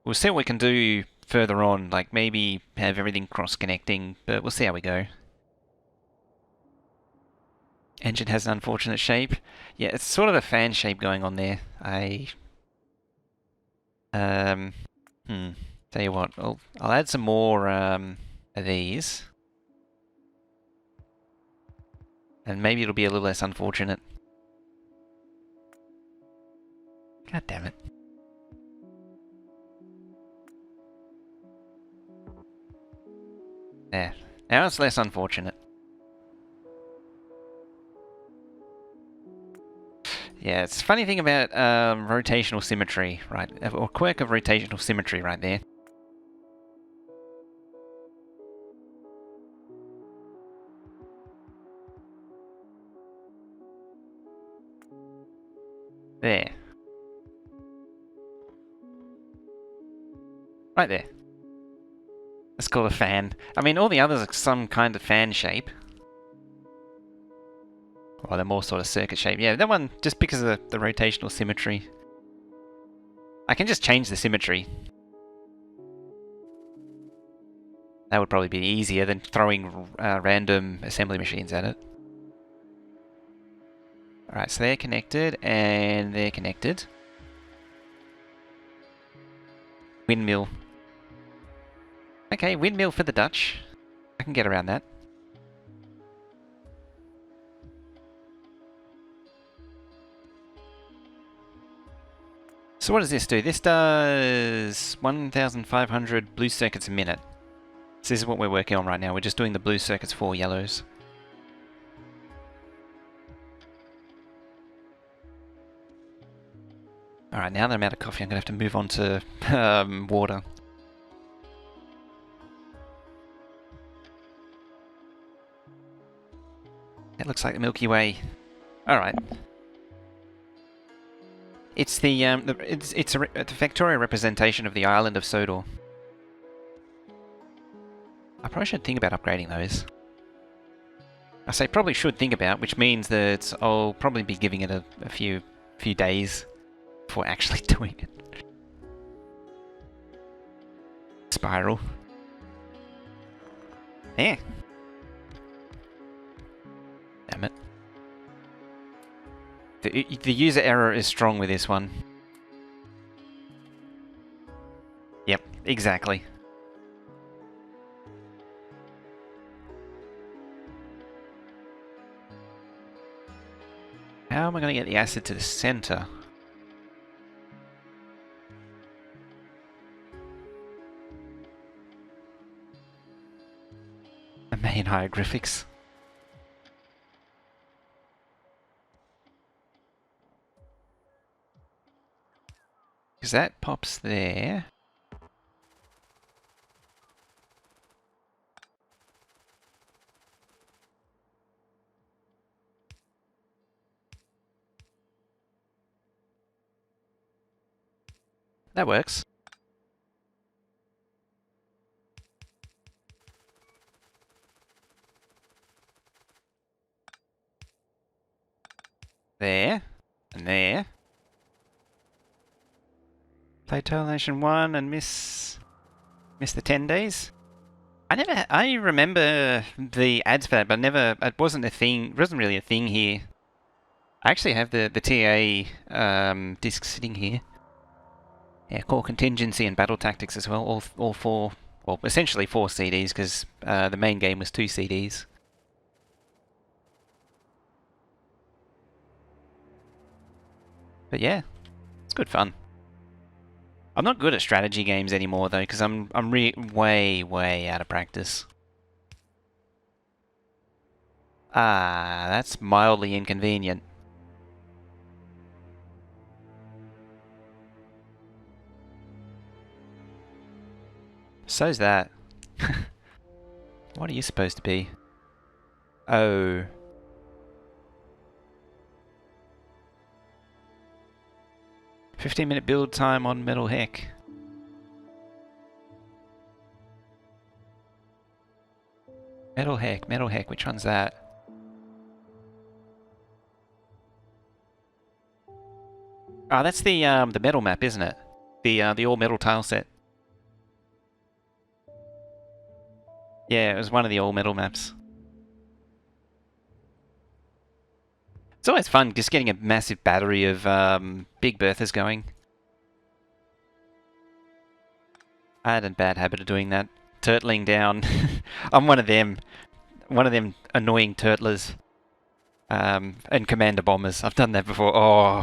[SPEAKER 1] we'll see what we can do further on, like maybe have everything cross-connecting, but we'll see how we go. Engine has an unfortunate shape. Yeah, it's sort of a fan shape going on there. Tell you what, I'll add some more of these. And maybe it'll be a little less unfortunate. God damn it. There. Now it's less unfortunate. Yeah, it's a funny thing about rotational symmetry, right? Or quirk of rotational symmetry right there. There. Right there. Let's call it a fan. I mean, all the others are some kind of fan shape. Or they're more sort of circuit shape. Yeah, that one, just because of the rotational symmetry. I can just change the symmetry. That would probably be easier than throwing random assembly machines at it. Alright, so they're connected, and they're connected. Windmill. Okay, windmill for the Dutch. I can get around that. So what does this do? This does 1,500 blue circuits a minute. So this is what we're working on right now. We're just doing the blue circuits for yellows. Alright, now that I'm out of coffee, I'm going to have to move on to water. It looks like the Milky Way. Alright. It's the Factorio representation of the island of Sodor. I probably should think about upgrading those. I say probably should think about, which means that I'll probably be giving it a few days before actually doing it. Spiral. Yeah. Damn it. The user error is strong with this one. Yep, exactly. How am I going to get the acid to the center? The main hieroglyphics. Because that pops there. That works. There. And there. Play Nation 1 and miss the 10 days. I remember the ads for that, but it wasn't a thing, it wasn't really a thing here. I actually have the TA disc sitting here. Yeah, Core Contingency and Battle Tactics as well, all four, well, essentially 4 CDs, because the main game was 2 CDs. But yeah, it's good fun. I'm not good at strategy games anymore though, because I'm way out of practice. Ah, that's mildly inconvenient. So's that. What are you supposed to be? Oh. "15-minute build time on Metal Heck." Metal Heck, which one's that? Oh, that's the metal map, isn't it? The all metal tile set. Yeah, it was one of the all metal maps. It's always fun just getting a massive battery of Big Berthas going. I had a bad habit of doing that. Turtling down. I'm one of them annoying turtlers. And commander bombers. I've done that before. Oh.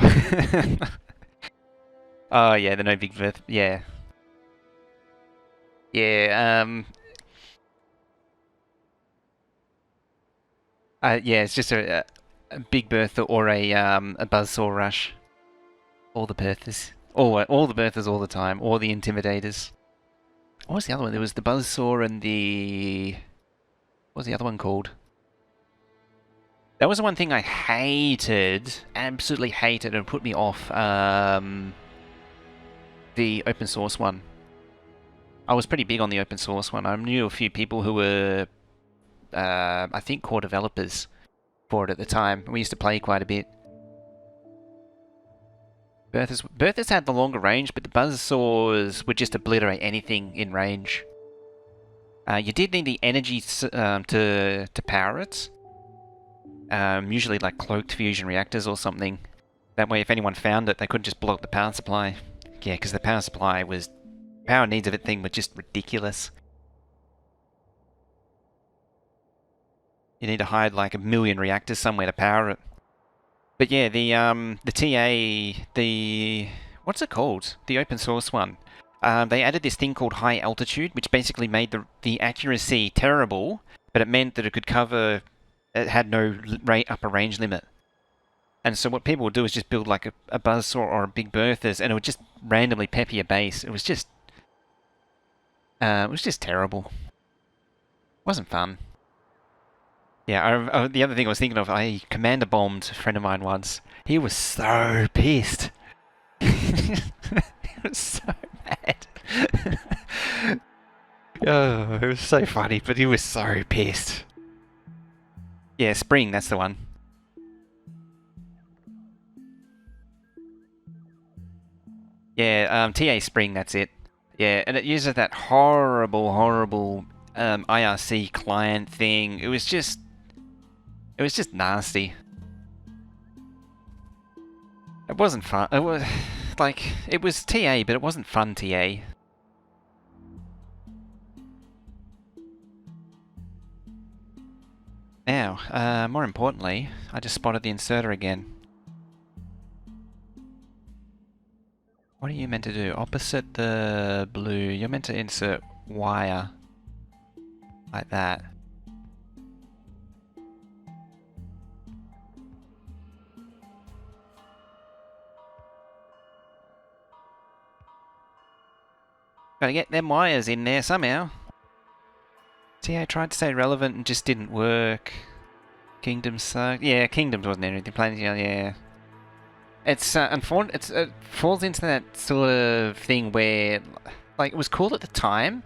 [SPEAKER 1] Oh yeah, the no Big Bertha. Yeah. Yeah, yeah, it's just a Big Bertha or a Buzzsaw Rush. All the Berthas. All the Berthas all the time. Or the Intimidators. What was the other one? There was the Buzzsaw and the... What was the other one called? That was the one thing I hated. Absolutely hated and put me off. The open source one. I was pretty big on the open source one. I knew a few people who were, I think, core developers for it at the time. We used to play quite a bit. Berthas had the longer range, but the buzzsaws would just obliterate anything in range. You did need the energy to power it. Usually like cloaked fusion reactors or something. That way if anyone found it, they couldn't just block the power supply. Yeah, because the power supply was... Power needs of that thing were just ridiculous. You need to hide like 1 million reactors somewhere to power it. But yeah, the TA, what's it called? The open source one. They added this thing called high altitude, which basically made the accuracy terrible, but it meant that it could cover... It had no upper range limit. And so what people would do is just build like a buzzsaw or a Big Berthas, and it would just randomly pepper your base. It was just terrible. It wasn't fun. Yeah, the other thing I was thinking of, I commander bombed a friend of mine once. He was so pissed. He was so mad. Oh, it was so funny, but he was so pissed. Yeah, Spring, that's the one. Yeah, TA Spring, that's it. Yeah, and it uses that horrible IRC client thing. It was just nasty. It wasn't fun. It was like it was TA, but it wasn't fun TA. Now, more importantly, I just spotted the inserter again. What are you meant to do? Opposite the blue, you're meant to insert wire like that. Gotta get them wires in there somehow. See, I tried to stay relevant and just didn't work. Kingdoms sucked. Yeah, Kingdoms wasn't anything. Planes, yeah. It's unfortunate. It falls into that sort of thing where, like, it was cool at the time,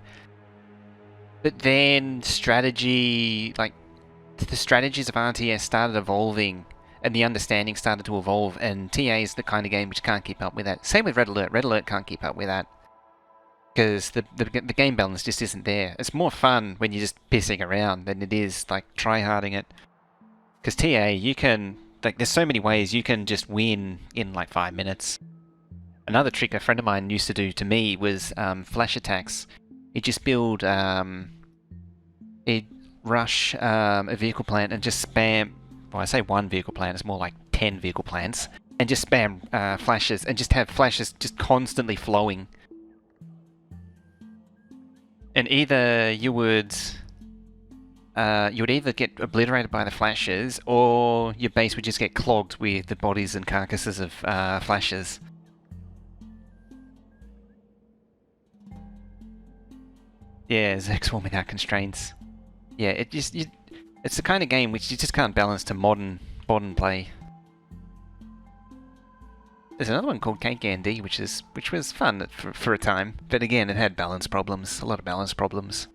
[SPEAKER 1] but then strategy, like, the strategies of RTS started evolving, and the understanding started to evolve, and TA is the kind of game which can't keep up with that. Same with Red Alert. Red Alert can't keep up with that. Because the game balance just isn't there. It's more fun when you're just pissing around than it is, like, tryharding it. Because TA, you can... Like, there's so many ways you can just win in, like, 5 minutes. Another trick a friend of mine used to do to me was flash attacks. He'd just build... he'd rush a vehicle plant and just spam... Well, I say one vehicle plant, it's more like 10 vehicle plants. And just spam flashes, and just have flashes just constantly flowing. And either you would either get obliterated by the flashes, or your base would just get clogged with the bodies and carcasses of flashes. Yeah, Zexwall without constraints. Yeah, it's the kind of game which you just can't balance to modern play. There's another one called Cake Andy, which was fun for a time, but again, it had balance problems, a lot of balance problems.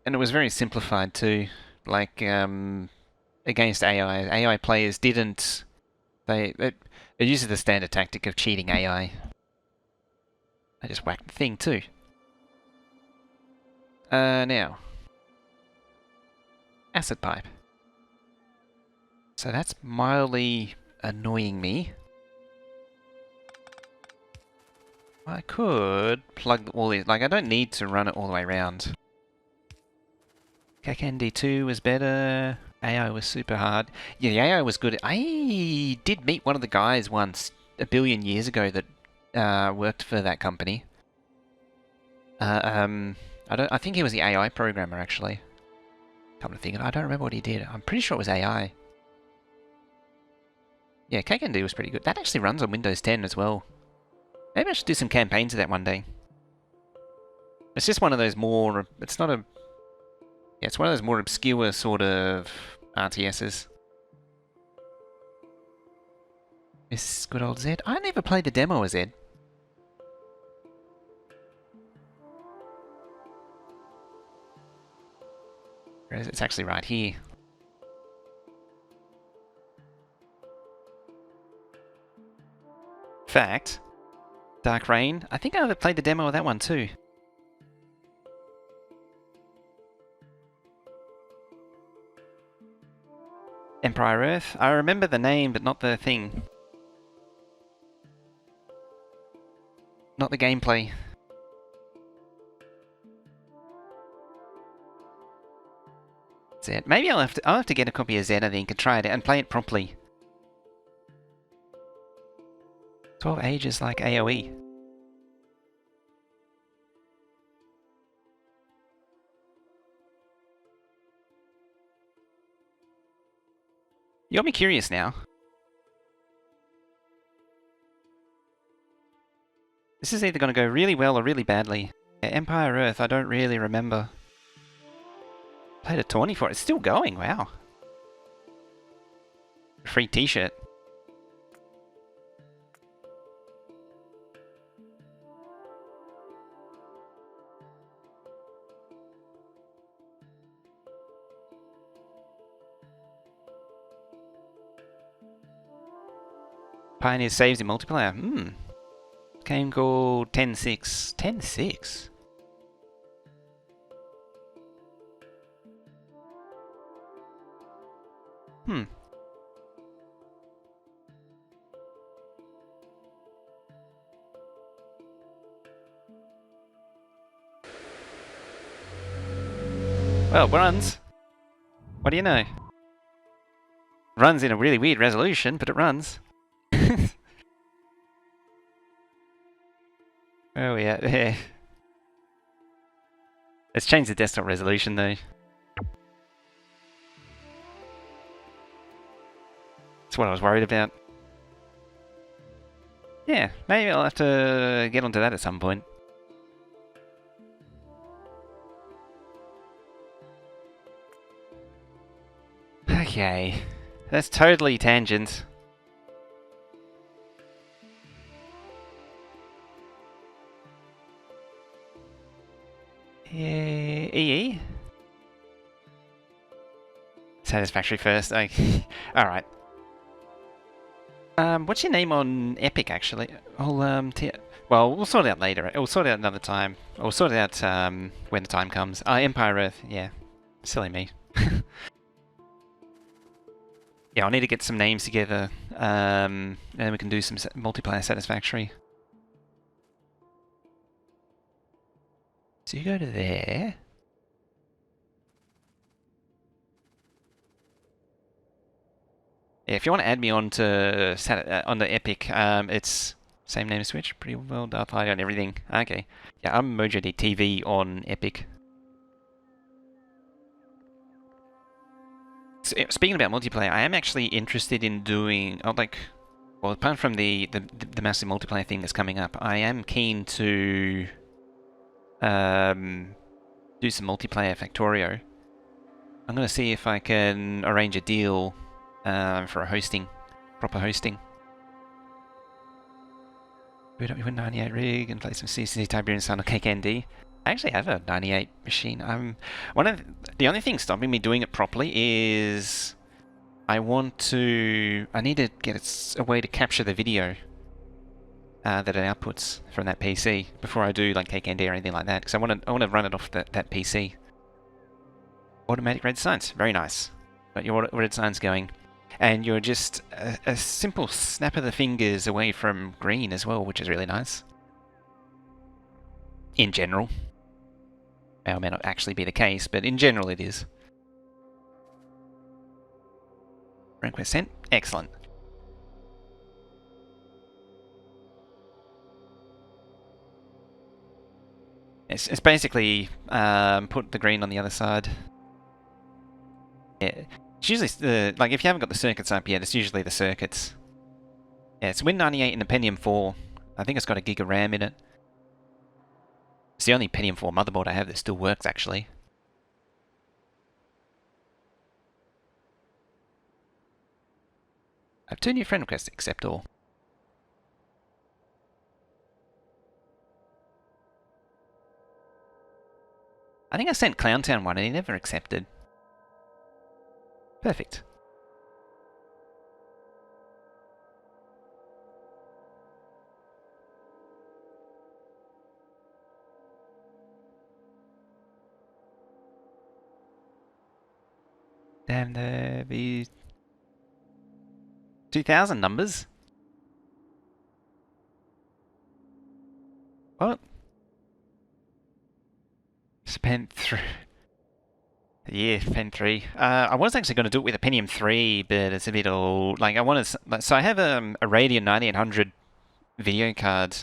[SPEAKER 1] And it was very simplified too. Like against AI, AI players didn't. It uses the standard tactic of cheating AI. I just whacked the thing too. Now acid pipe. So that's mildly annoying me. I could plug all these. Like I don't need to run it all the way around. KKND2 was better. AI was super hard. Yeah, the AI was good. I did meet one of the guys once, a billion years ago, that worked for that company. I think he was the AI programmer, actually. Come to think of it, I don't remember what he did. I'm pretty sure it was AI. Yeah, KKND was pretty good. That actually runs on Windows 10 as well. Maybe I should do some campaigns of that one day. It's just one of those more... It's not a... Yeah, it's one of those more obscure sort of RTSs. This good old Zed. I never played the demo of Zed. Whereas it's actually right here. Fact, Dark Rain. I think I played the demo of that one too. Empire Earth. I remember the name, but not the thing. Not the gameplay. Zed. Maybe I'll have to get a copy of Zed, I think, and try it and play it properly. 12 ages like AoE. You got me curious now. This is either going to go really well or really badly. Yeah, Empire Earth, I don't really remember. Played a tourney for it. It's still going, wow. Free t-shirt. Pioneer saves in multiplayer. Game called 10-6. 10-6? Well, it runs. What do you know? Runs in a really weird resolution, but it runs. Oh yeah. Let's change the desktop resolution though. That's what I was worried about. Yeah, maybe I'll have to get onto that at some point. Okay, that's totally tangent. Yeah, EE? Satisfactory first, okay. Alright. What's your name on Epic, actually? Well, we'll sort it out later. We'll sort it out another time. We'll sort it out when the time comes. Empire Earth, yeah. Silly me. Yeah, I'll need to get some names together, and then we can do some multiplayer satisfactory. So you go to there. Yeah, if you want to add me on to Epic, it's same name as Switch, pretty well Darth Vader and everything. Okay, yeah, I'm Mojo TV on Epic. Speaking about multiplayer, I am actually interested in doing, Well, apart from the massive multiplayer thing that's coming up, I am keen to do some multiplayer Factorio. I'm going to see if I can arrange a deal for a hosting, proper hosting. Boot up your Win 98 rig and play some CCC Tiberian Sun on KKND. I actually have a 98 machine. The only thing stopping me doing it properly is I need to get a way to capture the video that it outputs from that PC before I do like KKND or anything like that, because I want to run it off that PC. Automatic red signs, very nice. Got your red signs going. And you're just a simple snap of the fingers away from green as well, which is really nice. In general. May or may not actually be the case, but in general it is. Request sent. Excellent. It's basically put the green on the other side. Yeah. It's usually, like, if you haven't got the circuits up yet, it's usually the circuits. Yeah, it's Win 98 in the Pentium 4. I think it's got a gig of RAM in it. It's the only Pentium 4 motherboard I have that still works, actually. I have 2 new friend requests, accept all. I think I sent Clowntown one and he never accepted. Perfect. Damn, the 2000 numbers. What? Spent through. Yeah, Pen 3. I was actually going to do it with a Pentium 3, but it's a bit old. Like, so I have a Radeon 9800 video card,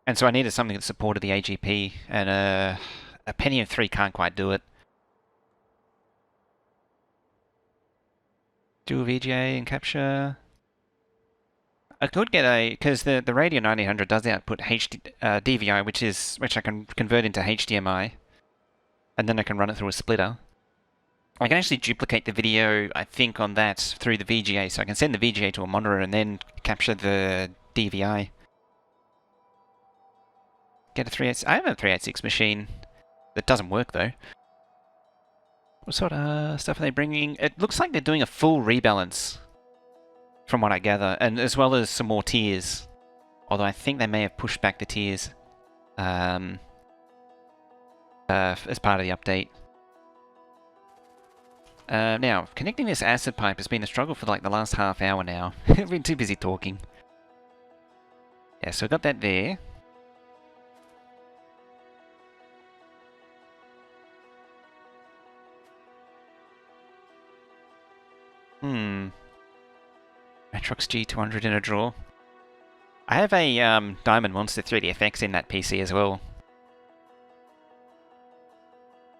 [SPEAKER 1] and so I needed something that supported the AGP, and a Pentium 3 can't quite do it. Dual VGA and capture. I could get because the Radeon 9800 does output DVI, which I can convert into HDMI, and then I can run it through a splitter. I can actually duplicate the video, I think, on that through the VGA, so I can send the VGA to a monitor and then capture the DVI. Get a 386. I have a 386 machine that doesn't work though. What sort of stuff are they bringing? It looks like they're doing a full rebalance, from what I gather, and as well as some more tiers. Although I think they may have pushed back the tiers as part of the update. Now, connecting this acid pipe has been a struggle for like the last half hour now. I've been too busy talking. Yeah, so I got that there. Matrox G200 in a drawer. I have a Diamond Monster 3DFX in that PC as well.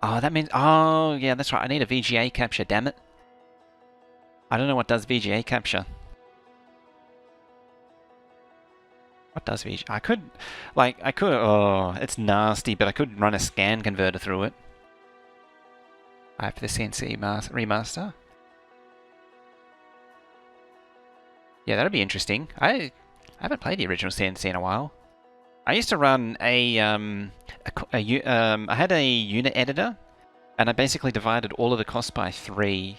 [SPEAKER 1] Oh, that means... Oh, yeah, that's right. I need a VGA capture, damn it. I don't know what does VGA capture. What does VGA... I could... Oh, it's nasty, but I could run a scan converter through it. I have the CNC remaster. Yeah, that'd be interesting. I haven't played the original CNC in a while. I used to run I had a unit editor, and I basically divided all of the costs by 3.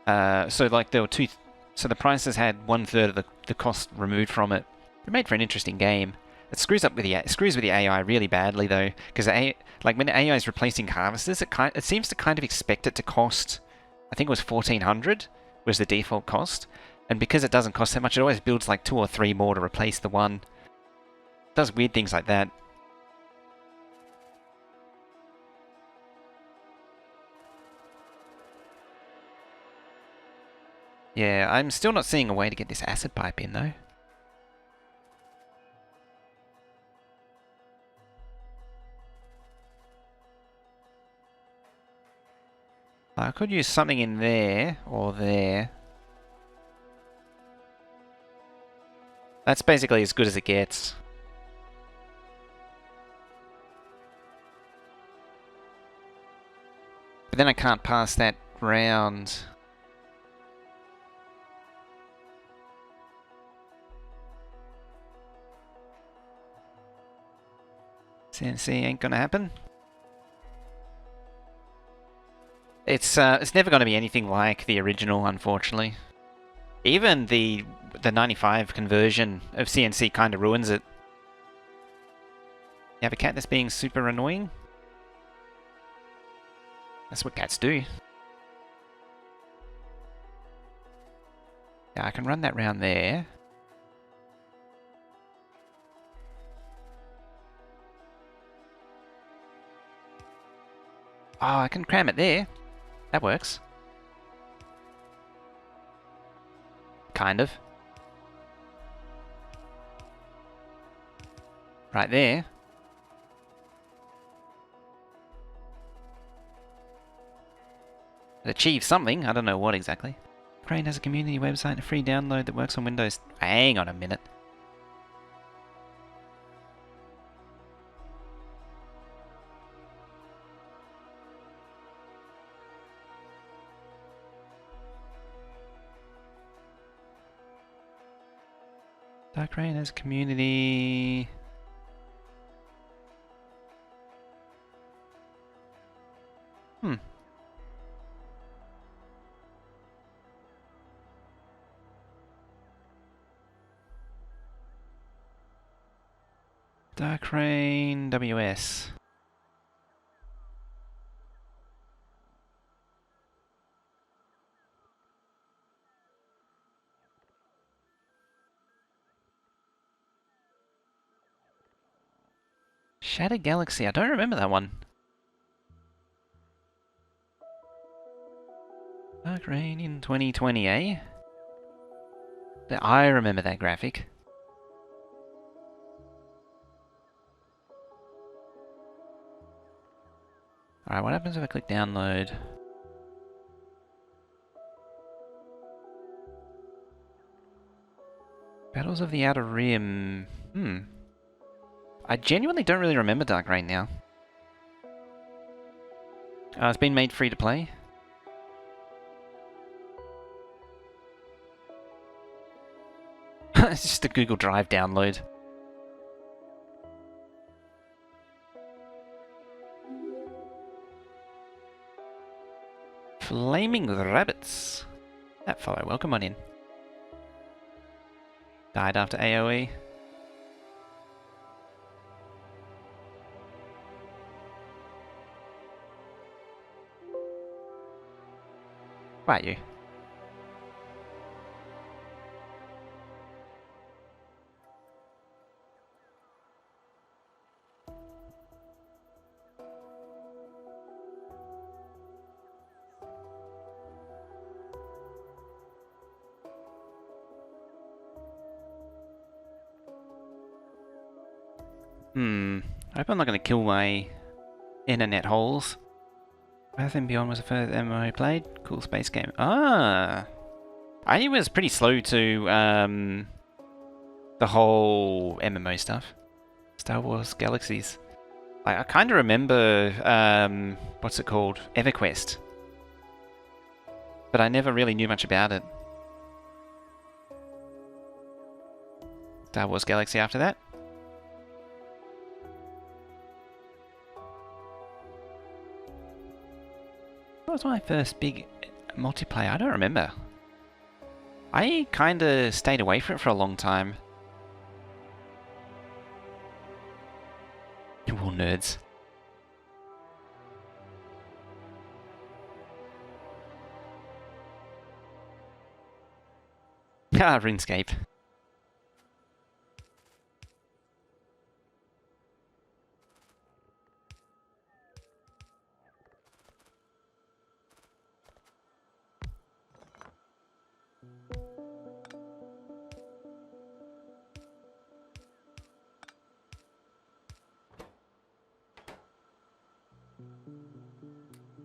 [SPEAKER 1] So like there were so the prices had 1/3 of the cost removed from it. It made for an interesting game. It screws with the AI really badly though, because like when the AI is replacing harvesters, it seems to kind of expect it to cost. I think it was 1400 was the default cost. And because it doesn't cost that much, it always builds like 2 or 3 more to replace the one. It does weird things like that. Yeah, I'm still not seeing a way to get this acid pipe in though. I could use something in there or there. That's basically as good as it gets. But then I can't pass that round. CNC ain't gonna happen. It's never gonna be anything like the original, unfortunately. Even the 95 conversion of CNC kind of ruins it. You have a cat that's being super annoying? That's what cats do. Yeah, I can run that round there. Oh, I can cram it there. That works. Kind of. Right there. It achieves something, I don't know what exactly. Crane has a community website and a free download that works on Windows. Hang on a minute. Dark Rain has a community... Dark Rain WS. Shattered Galaxy, I don't remember that one. Dark Rain in 2020, eh? I remember that graphic. Alright, what happens if I click download? Battles of the Outer Rim... I genuinely don't really remember Dark Rain now. It's been made free to play. It's just a Google Drive download. Flaming Rabbits. That fellow, welcome on in. Died after AoE. Right, you. I hope I'm not going to kill my internet holes. Earth and Beyond was the first MMO I played. Cool space game. Ah! I was pretty slow to the whole MMO stuff. Star Wars Galaxies. I kind of remember, what's it called? EverQuest. But I never really knew much about it. Star Wars Galaxy after that. What was my first big multiplayer? I don't remember. I kinda stayed away from it for a long time. You're all nerds. Ah, RuneScape.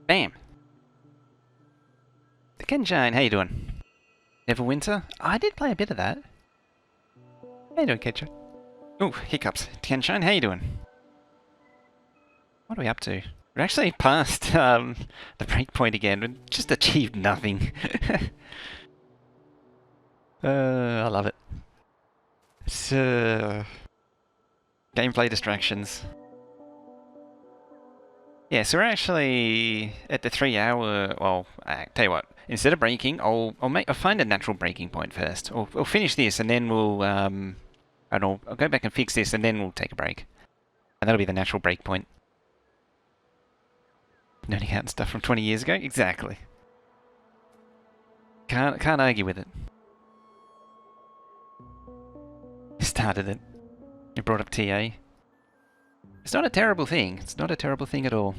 [SPEAKER 1] Bam! The Kenshine, how you doing? Neverwinter? I did play a bit of that. How you doing, Ketchup? Oh, hiccups. Tianshine, how you doing? What are we up to? We're actually past the breakpoint again. We just achieved nothing. I love it. It's gameplay distractions. Yeah, so we're actually at the 3 hour. Well, tell you what. Instead of breaking, I'll find a natural breaking point first. We'll finish this, and then we'll I'll go back and fix this, and then we'll take a break. And that'll be the natural break point. Nerding out and stuff from 20 years ago? Exactly. Can't argue with it. You started it. You brought up TA. It's not a terrible thing. It's not a terrible thing at all.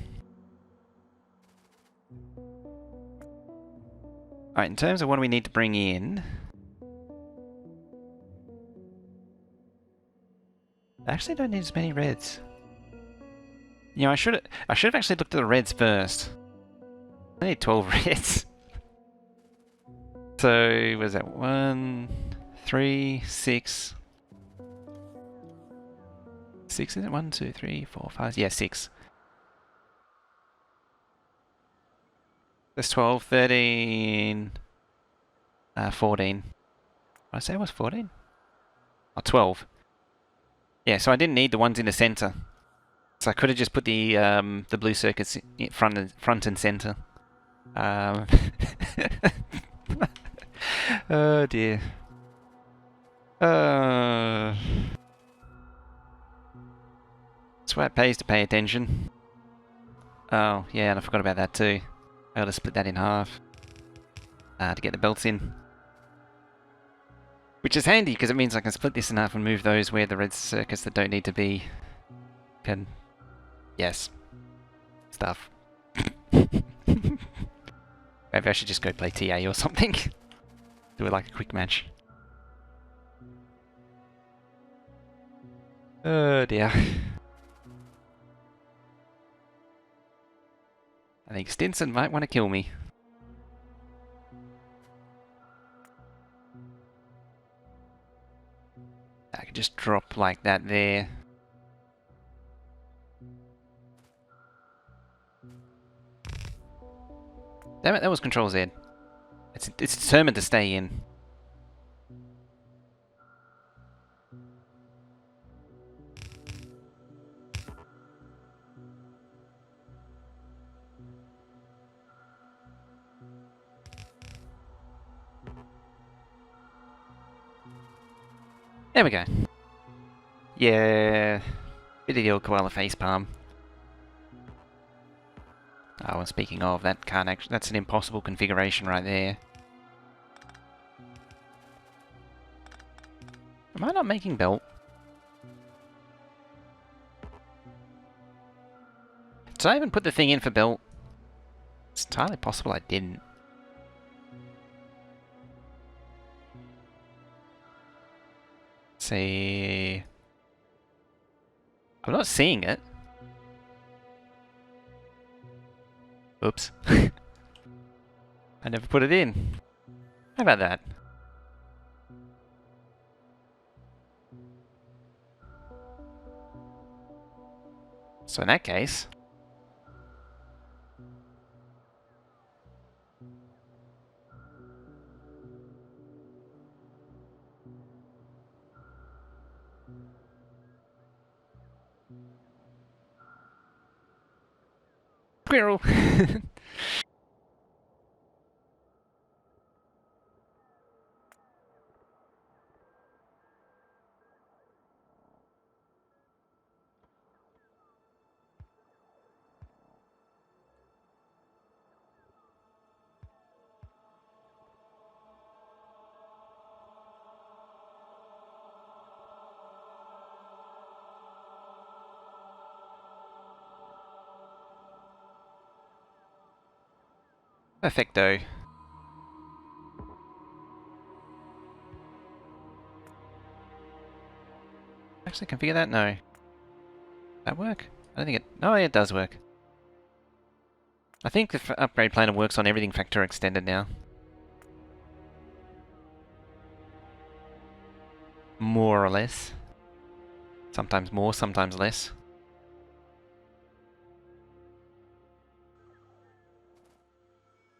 [SPEAKER 1] Alright, in terms of what we need to bring in... I actually don't need as many reds. You know, I should have actually looked at the reds first. I need 12 reds. So, what is that? 1, 3, 6. 6, is it? 1, 2, 3, 4, 5. Yeah, 6. That's 12, 13, 14. Did I say it was 14? Oh, 12. Yeah, so I didn't need the ones in the center. So I could have just put the blue circuits in front and center. Oh dear. That's why it pays to pay attention. Oh, yeah, and I forgot about that too. I gotta split that in half to get the belts in. Which is handy, because it means I can split this in half and move those where the red circuits that don't need to be can... Yes. Stuff. Maybe I should just go play TA or something. Do it like a quick match. Oh dear. I think Stinson might want to kill me. I could just drop like that there. Damn it, that was Control Z. It's determined to stay in. There we go. Yeah, bit of the old koala facepalm. Oh, and speaking of, that can't actually, that's an impossible configuration right there. Am I not making belt? Did I even put the thing in for belt? It's entirely possible I didn't. See... I'm not seeing it. Oops. I never put it in. How about that? So in that case... Squirrel! Perfecto. Actually configure that? No. That work? I don't think it... No, it does work. I think the upgrade planner works on everything Factorio extended now. more or less. Sometimes more, sometimes less.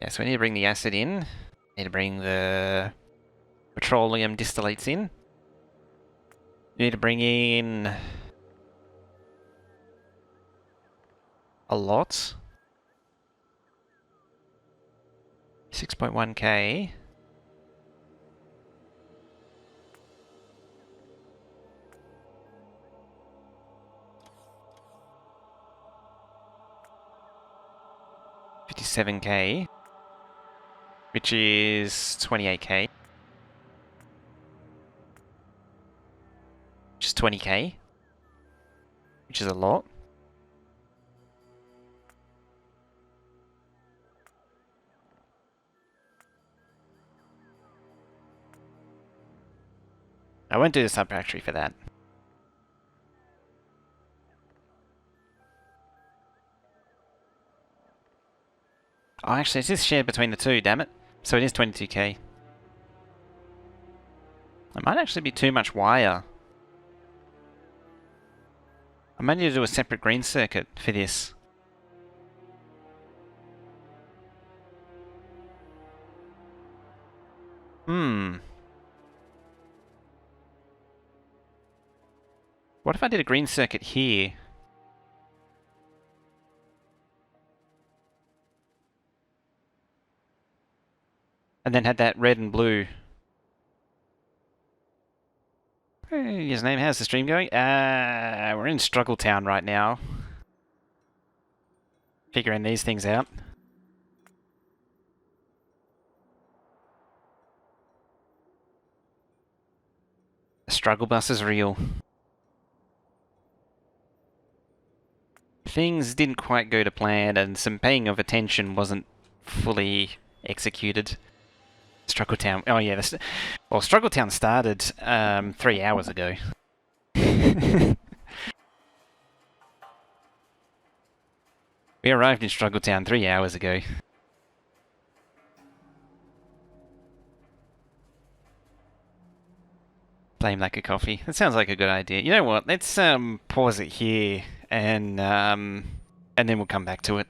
[SPEAKER 1] Yeah, so we need to bring the acid in. Need to bring the petroleum distillates in. We need to bring in a lot. 6.1k. $57k, which is 28k, which is 20k, which is a lot. I won't do the sub-factory for that. Oh, actually, it's just shared between the two, damn it. So it is 22k. It might actually be too much wire. I might need to do a separate green circuit for this. What if I did a green circuit here? And then had that red and blue. Hey, his name, how's the stream going? We're in Struggle Town right now. Figuring these things out. The struggle bus is real. Things didn't quite go to plan, and some paying of attention wasn't fully executed. Struggle Town. Oh yeah, well, Struggle Town started 3 hours ago. We arrived in Struggle Town 3 hours ago. Blame lack of coffee. That sounds like a good idea. You know what? Let's pause it here and then we'll come back to it.